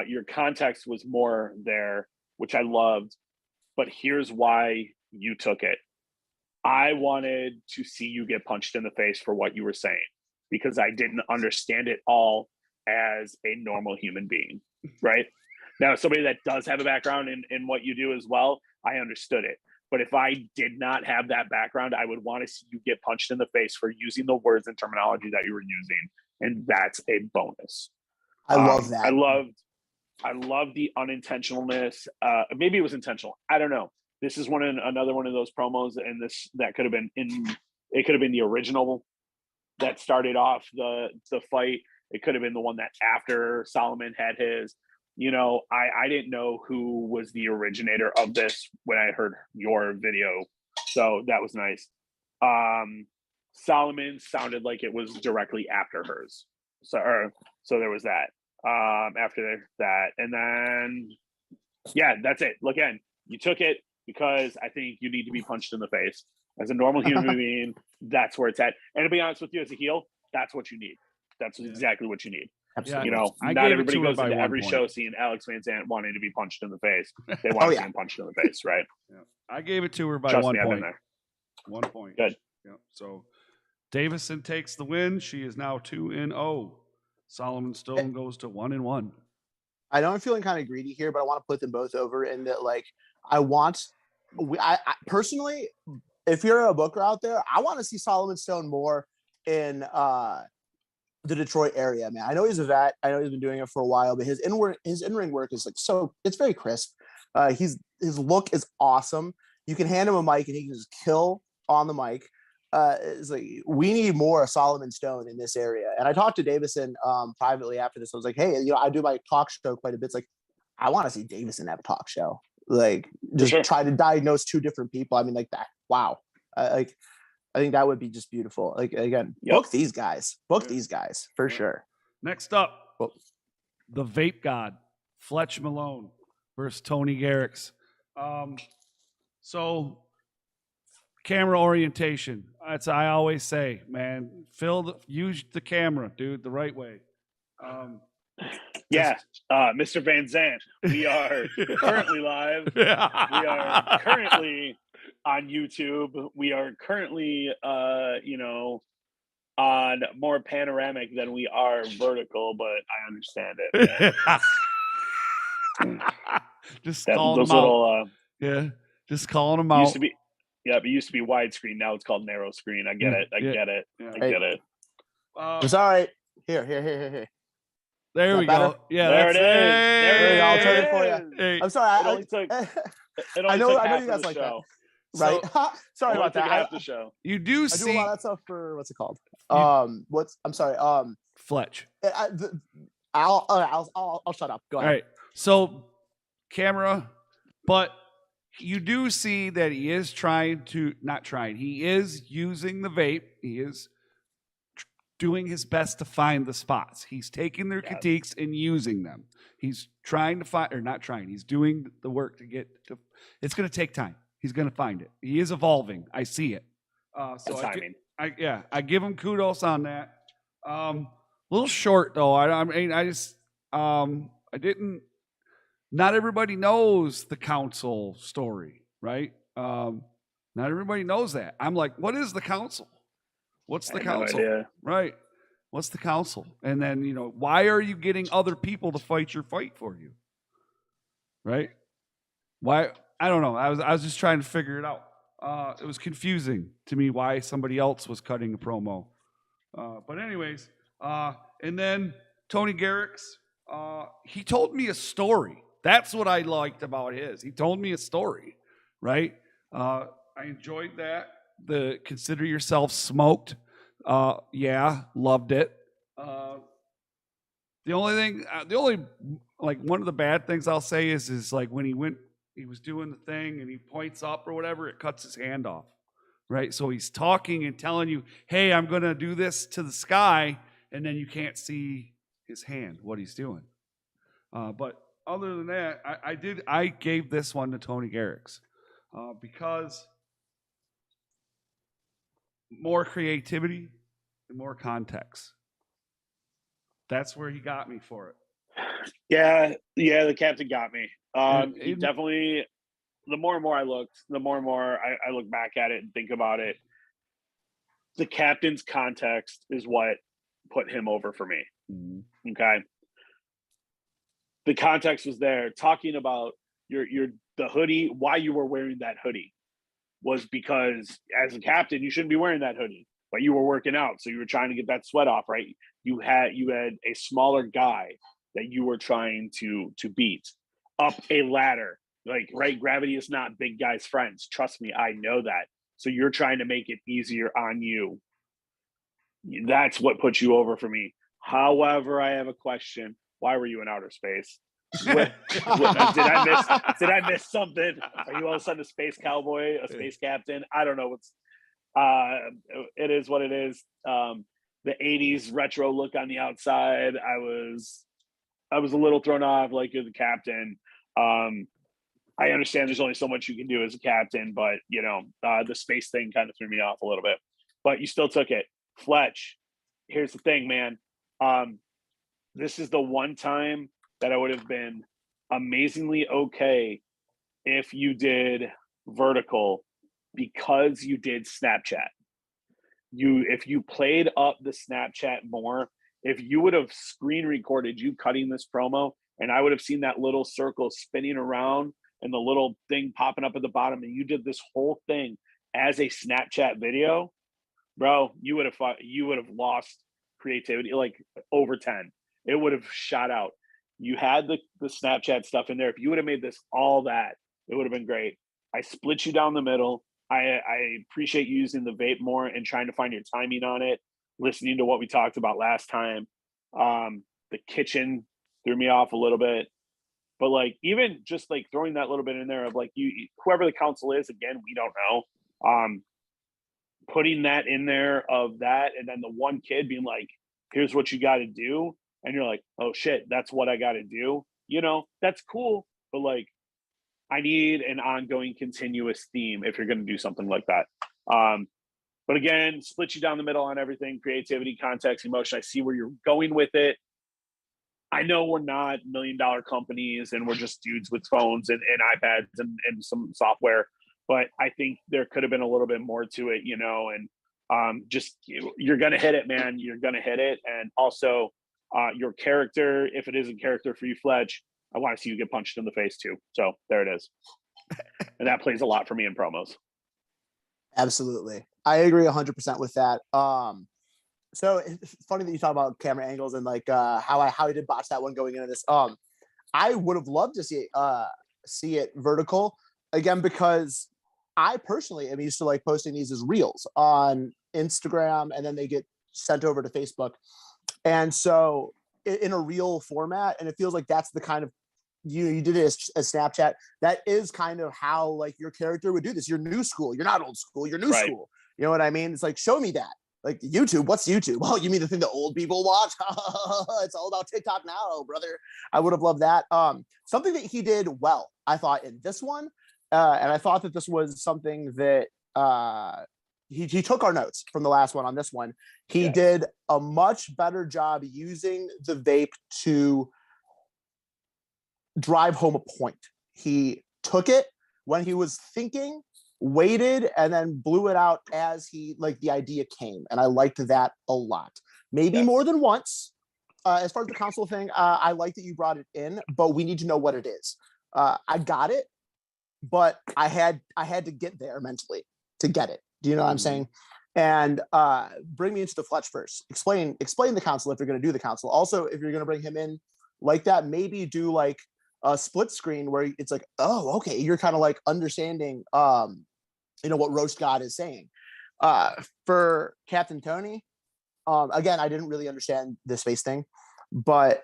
Your context was more there, which I loved, but here's why you took it. I wanted to see you get punched in the face for what you were saying, because I didn't understand it all as a normal human being, right? Now, somebody that does have a background in what you do as well, I understood it. But if I did not have that background, I would want to see you get punched in the face for using the words and terminology that you were using. And that's a bonus. I love that. I loved the unintentionalness. Maybe it was intentional. I don't know. This is another one of those promos, and that could have been it could have been the original that started off the fight. It could have been the one that after Solomon had his. You know, I didn't know who was the originator of this when I heard your video, so that was nice. Solomon sounded like it was directly after hers, so there was that. After that, and then yeah, that's it. Look, again, you took it because I think you need to be punched in the face as a normal human being. That's where it's at. And to be honest with you, as a heel, that's what you need. That's exactly what you need. Absolutely. You know, not everybody goes into every show seeing Alex Van Zant wanting to be punched in the face. They want to see him punched in the face, right? Yeah. I gave it to her by Trust 1 me, I've been point. there. 1 point. Good. Yeah. So Davison takes the win. She is now 2-0. Solomon Stone goes to 1-1. I know I'm feeling kind of greedy here, but I want to put them both over in that, like, I personally, if you're a booker out there, I want to see Solomon Stone more in the Detroit area, man. I know he's a vet. I know he's been doing it for a while, but his in-ring work is like it's very crisp. His look is awesome. You can hand him a mic and he can just kill on the mic. It's like, we need more Solomon Stone in this area. And I talked to Davison privately after this. I was like, hey, you know, I do my talk show quite a bit. It's like, I want to see Davison have a talk show. Like, just try to diagnose two different people. I mean, like that. Wow. I think that would be just beautiful. Like, again, book these guys for sure. Next up, the Vape God, Fletch Malone versus Tony Garrix. So camera orientation. That's I always say, man. Use the camera, dude, the right way. Mr. Van Zant, we are currently live. We are currently on YouTube. We are currently, on more panoramic than we are vertical, but I understand it. Just calling them out. Just calling them out. It used to be widescreen. Now it's called narrow screen. I get it. I get it. It's all right. Here. There we go. Yeah, there it is. There you go. I'll turn it for you. Hey. I'm sorry. I know you guys like that. Right. Sorry about that. Half the show. You do see. I do a lot of that stuff for what's it called? I'm sorry. Fletch. I'll shut up. Go ahead. All right. So camera, but you do see that he is he is using the vape. He is doing his best to find the spots. He's taking their critiques and using them. He's trying to find, or not trying, he's doing the work to get to, it's going to take time. He's going to find it. He is evolving. I see it. So timing. I give him kudos on that. A little short though. Not everybody knows the council story, right? Not everybody knows that. I'm like, what is the council? What's the council? No idea. Right. What's the council? And then, why are you getting other people to fight your fight for you? Right? Why? I don't know. I was just trying to figure it out. It was confusing to me why somebody else was cutting a promo. But anyways, and then Tony Garrix, he told me a story. That's what I liked about his. He told me a story, right? I enjoyed that. The consider yourself smoked. Loved it. The only one of the bad things I'll say is like when he was doing the thing and he points up or whatever, it cuts his hand off, right? So he's talking and telling you, hey, I'm going to do this to the sky, and then you can't see his hand, what he's doing. But other than that, I gave this one to Tony Garrix because more creativity and more context. That's where he got me for it. Yeah, the captain got me. He And- definitely. The more and more I looked, the more and more I look back at it and think about it. The captain's context is what put him over for me. Okay. The context was there. Talking about the hoodie, why you were wearing that hoodie was because as a captain, you shouldn't be wearing that hoodie, but you were working out. So you were trying to get that sweat off, right? You had a smaller guy that you were trying to beat up a ladder. Like, right, gravity is not big guys' friends. Trust me, I know that. So you're trying to make it easier on you. That's what put you over for me. However, I have a question. Why were you in outer space? Did I miss something? Are you all of a sudden a space cowboy, a space captain? I don't know what's it is what it is. The 80s retro look on the outside. I was a little thrown off, like, you're the captain. I understand there's only so much you can do as a captain, but the space thing kind of threw me off a little bit. But you still took it. Fletch, here's the thing, man. This is the one time that I would have been amazingly okay if you did vertical, because you did Snapchat. If you played up the Snapchat more, if you would have screen recorded you cutting this promo, and I would have seen that little circle spinning around and the little thing popping up at the bottom, and you did this whole thing as a Snapchat video, bro, you would have lost creativity like over 10. It would have shot out. You had the Snapchat stuff in there. If you would have made this all that, it would have been great. I split you down the middle. I appreciate you using the vape more and trying to find your timing on it, listening to what we talked about last time. The kitchen threw me off a little bit. But like, even just like throwing that little bit in there of like, whoever the council is, again, we don't know. Putting that in there of that, and then the one kid being like, here's what you got to do. And you're like, oh shit, that's what I got to do. That's cool. But like, I need an ongoing continuous theme if you're going to do something like that. But again, split you down the middle on everything, creativity, context, emotion. I see where you're going with it. I know we're not $1 million companies and we're just dudes with phones and iPads and some software, but I think there could have been a little bit more to it, and just, you're going to hit it, man. You're going to hit it. And also your character, if it is a character for you, Fletch, I want to see you get punched in the face too. So there it is. And that plays a lot for me in promos. Absolutely. I agree 100% with that. So it's funny that you talk about camera angles and like how I did botch that one going into this. I would have loved to see it vertical again, because I personally am used to like posting these as reels on Instagram, and then they get sent over to Facebook. And so in a reel format, and it feels like that's the kind of, you did it as Snapchat. That is kind of how like your character would do this. You're new school. You're not old school. You're new school. You know what I mean? It's like, show me that. Like YouTube, what's YouTube? Oh, you mean the thing that old people watch? It's all about TikTok now, brother. I would have loved that. Something that he did well, I thought, in this one, and I thought that this was something that he took our notes from the last one on this one. He did a much better job using the vape to drive home a point. He took it when he was thinking, waited, and then blew it out as the idea came. And I liked that a lot. Maybe more than once. As far as the console thing, I like that you brought it in, but we need to know what it is. I got it, but I had to get there mentally to get it. Do you know what I'm saying? And bring me into the Fletch first. Explain the console if you're going to do the console. Also, if you're going to bring him in like that, maybe do like a split screen where it's like, oh, okay, you're kind of like understanding what Roast God is saying. For Captain Tony, again, I didn't really understand the space thing, but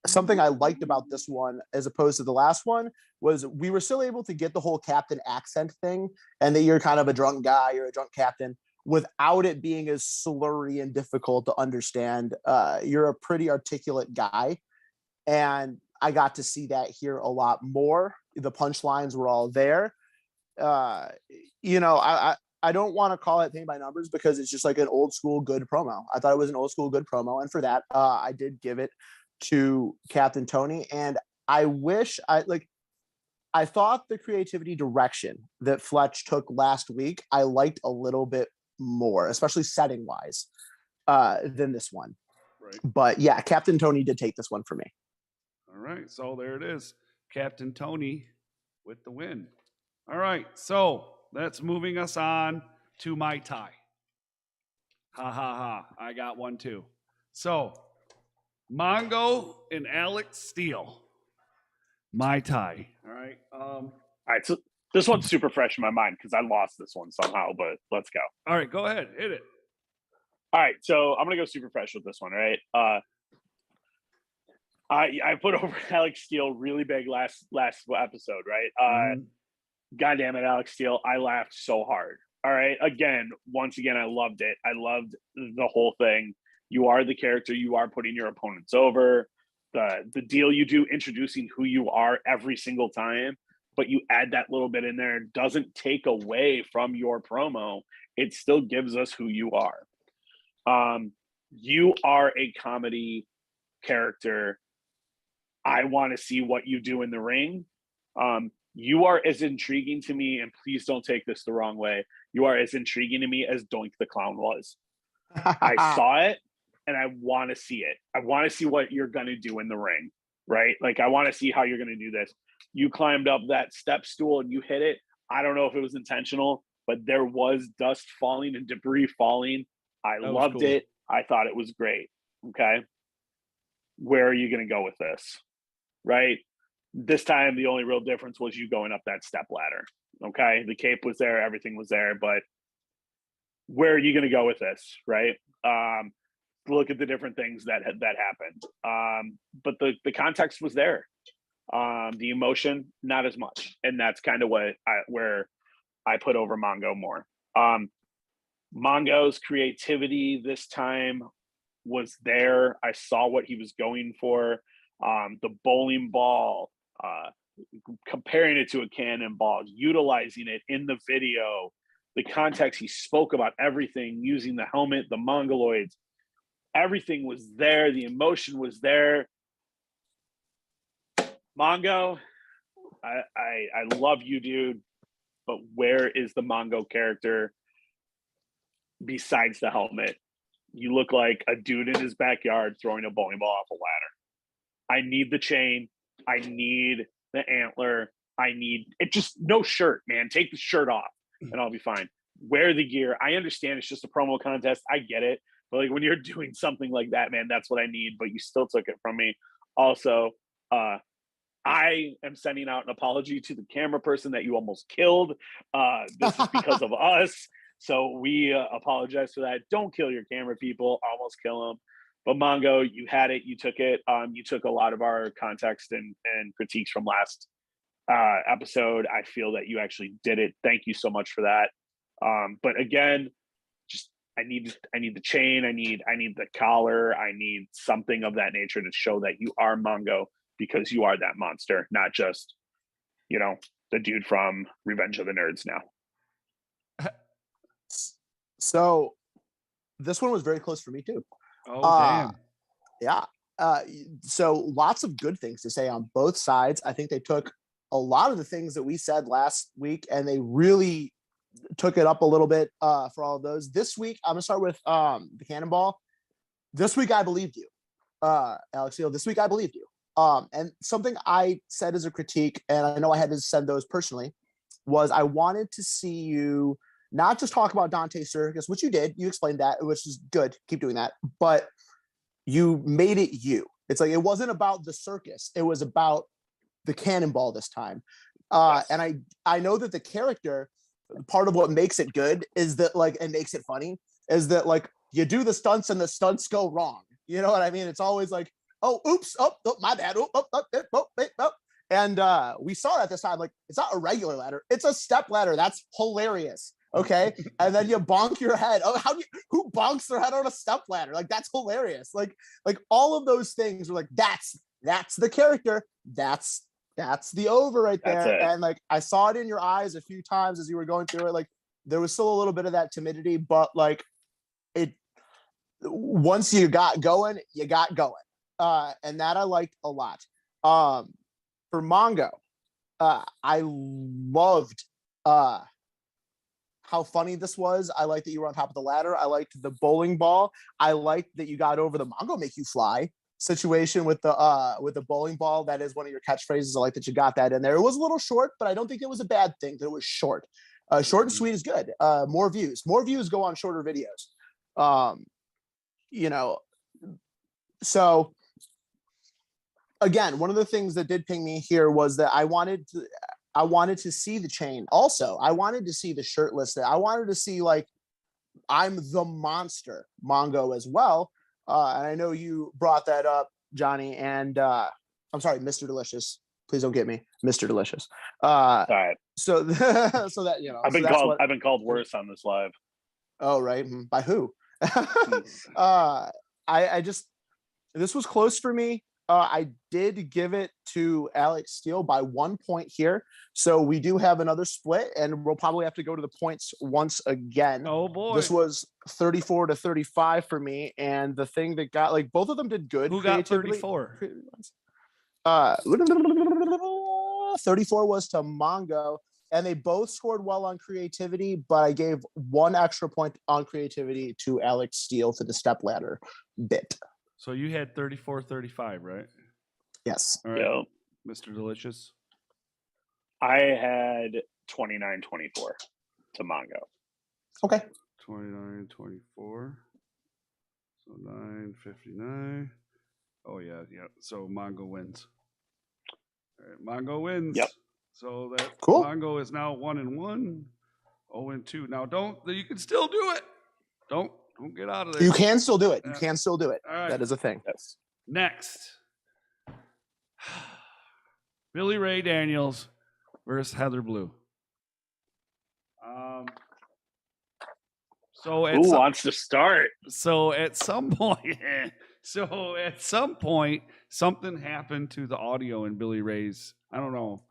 something I liked about this one as opposed to the last one was we were still able to get the whole captain accent thing, and that you're kind of a drunk guy, you're a drunk captain, without it being as slurry and difficult to understand. You're a pretty articulate guy, and I got to see that here a lot more. The punchlines were all there. I I don't want to call it paint by numbers because it's just like an old school good promo. I thought it was an old school good promo, and for that, I did give it to Captain Tony. And I wish I thought the creativity direction that Fletch took last week, I liked a little bit more, especially setting wise, than this one. Right. But yeah, Captain Tony did take this one for me. All right. So there it is. Captain Tony with the win. All right. So that's moving us on to my tie. Ha ha ha. I got one too. So Mongo and Alex Steele. My tie. All right. All right, so this one's super fresh in my mind because I lost this one somehow, but let's go. All right, go ahead. Hit it. All right, so I'm gonna go super fresh with this one, right? I put over Alex Steele really big last episode, right? God damn it, Alex Steele. I laughed so hard. All right. Once again, I loved it. I loved the whole thing. You are the character. You are putting your opponents over. The deal you do, introducing who you are every single time, but you add that little bit in there, doesn't take away from your promo. It still gives us who you are. You are a comedy character. I want to see what you do in the ring. You are as intriguing to me, and please don't take this the wrong way. You are as intriguing to me as Doink the Clown was. I saw it, and I want to see it. I want to see what you're going to do in the ring, right? Like, I want to see how you're going to do this. You climbed up that step stool and you hit it. I don't know if it was intentional, but there was dust falling and debris falling. I loved it. I thought it was great. Okay. Where are you going to go with this? Right? This time, the only real difference was you going up that step ladder. Okay. The cape was there. Everything was there. But where are you going to go with this? Right? Look at the different things that happened. But the context was there. The emotion, not as much. And that's kind of where I put over Mongo more. Mongo's creativity this time was there. I saw what he was going for. The bowling ball, comparing it to a cannonball, utilizing it in the video, the context, he spoke about everything, using the helmet, the mongoloids, everything was there. The emotion was there. Mongo, I love you, dude, but where is the Mongo character besides the helmet? You look like a dude in his backyard throwing a bowling ball off a ladder. I need the chain. I need the antler. I need it. Just no shirt, man. Take the shirt off and I'll be fine. Wear the gear. I understand it's just a promo contest. I get it. But like when you're doing something like that, man, that's what I need. But you still took it from me. Also, I am sending out an apology to the camera person that you almost killed. This is because of us. So we apologize for that. Don't kill your camera people. Almost kill them. But Mongo, you had it. You took it. You took a lot of our context and critiques from last episode. I feel that you actually did it. Thank you so much for that. But again, just I need the chain. I need the collar. I need something of that nature to show that you are Mongo, because you are that monster, not just, the dude from Revenge of the Nerds now. So this one was very close for me too. Oh, damn. Yeah. So lots of good things to say on both sides. I think they took a lot of the things that we said last week and they really took it up a little bit for all of those. This week, I'm gonna start with the cannonball. This week I believed you, Alex Steele. This week I believed you. And something I said as a critique, and I know I had to send those personally, was I wanted to see you not just talk about Dante Circus, which you did. You explained that, which is good. Keep doing that. But you made it you. It's like it wasn't about the circus. It was about the cannonball this time. Yes. And I know that the character, part of what makes it good is that and makes it funny is that you do the stunts and the stunts go wrong. You know what I mean? It's always like, oh, oops, oh, my bad. And we saw that this time. It's not a regular ladder. It's a step ladder. That's hilarious. Okay. And then you bonk your head. Oh, who bonks their head on a step ladder? That's hilarious. Like all of those things were that's the character. That's the over right there. And I saw it in your eyes a few times as you were going through it. there was still a little bit of that timidity, but like once you got going, you got going. And that I liked a lot. For Mongo, I loved how funny this was. I liked that you were on top of the ladder. I liked the bowling ball. I liked that you got over the Mongo make you fly situation with the bowling ball. That is one of your catchphrases. I like that you got that in there. It was a little short, but I don't think it was a bad thing that it was short. Short and sweet is good. More views go on shorter videos. So again, one of the things that did ping me here was that I wanted to see the chain. Also, I wanted to see the shirt listed. I wanted to see like I'm the monster Mongo as well. And I know you brought that up, Johnny. And I'm sorry, Mr. Delicious. Please don't get me, Mr. Delicious. All right. So that I've been called worse on this live. Oh, right. By who? This was close for me. I did give it to Alex Steele by 1 point here. So we do have another split, and we'll probably have to go to the points once again. Oh boy. This was 34-35 for me. And the thing that got, like, both of them did good. Who got 34? 34 was to Mongo, and they both scored well on creativity, but I gave 1 extra point on creativity to Alex Steele for the step ladder bit. So you had 34-35, right? Yes. All right. Yep. Mr. Delicious. I had 29-24 to Mongo. Okay. 29-24. So 9:59. Oh yeah. So Mongo wins. All right, Mongo wins. Yep. So that Cool. Mongo is now 1-1, 0-2. Now you can still do it. Don't get out of there. You can still do it. You can still do it. All right. That is a thing. Yes. Next. Billy Ray Daniels versus Heather Blue. Who wants to start? So at some point, something happened to the audio in Billy Ray's. I don't know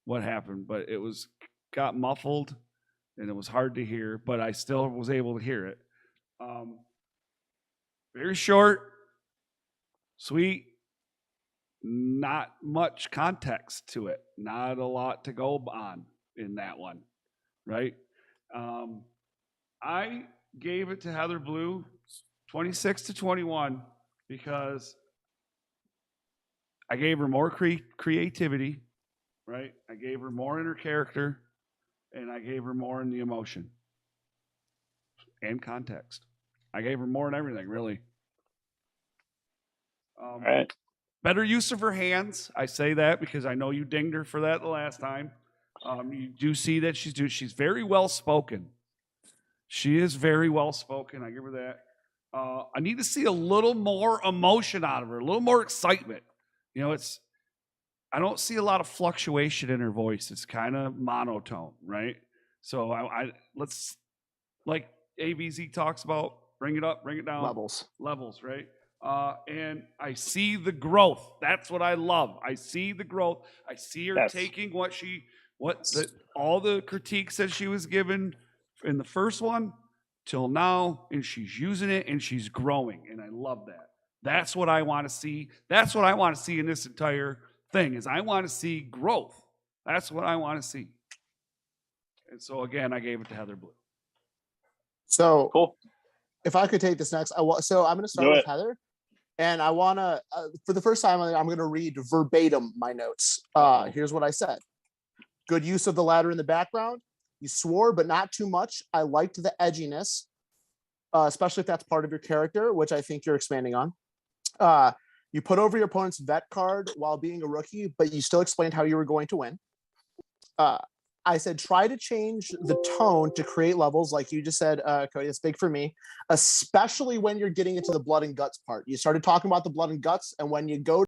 what happened, but it got muffled and it was hard to hear, but I still was able to hear it. Very short, sweet, not much context to it. Not a lot to go on in that one, right? I gave it to Heather Blue 26-21 because I gave her more creativity, right? I gave her more in her character, and I gave her more in the emotion and context. I gave her more in everything, really. All right. Better use of her hands. I say that because I know you dinged her for that the last time. You do see that she's very well spoken. She is very well spoken. I give her that. I need to see a little more emotion out of her, a little more excitement. You know, I don't see a lot of fluctuation in her voice. It's kind of monotone, right? So let's, like ABZ talks about, bring it up, bring it down. Levels, right? And I see the growth. That's what I love. I see the growth. I see her taking all the critiques that she was given in the first one till now, and she's using it and she's growing, and I love that. That's what I want to see. That's what I want to see in this entire thing. Is I want to see growth. That's what I want to see. And so again, I gave it to Heather Blue. So cool. If I could take this next, I'm going to start with Heather, and I want to, for the first time, I'm going to read verbatim my notes. Here's what I said. Good use of the ladder in the background. You swore, but not too much. I liked the edginess, especially if that's part of your character, which I think you're expanding on. You put over your opponent's vet card while being a rookie, but you still explained how you were going to win. I said, try to change the tone to create levels, like you just said, Cody. It's big for me, especially when you're getting into the blood and guts part. You started talking about the blood and guts, and when you go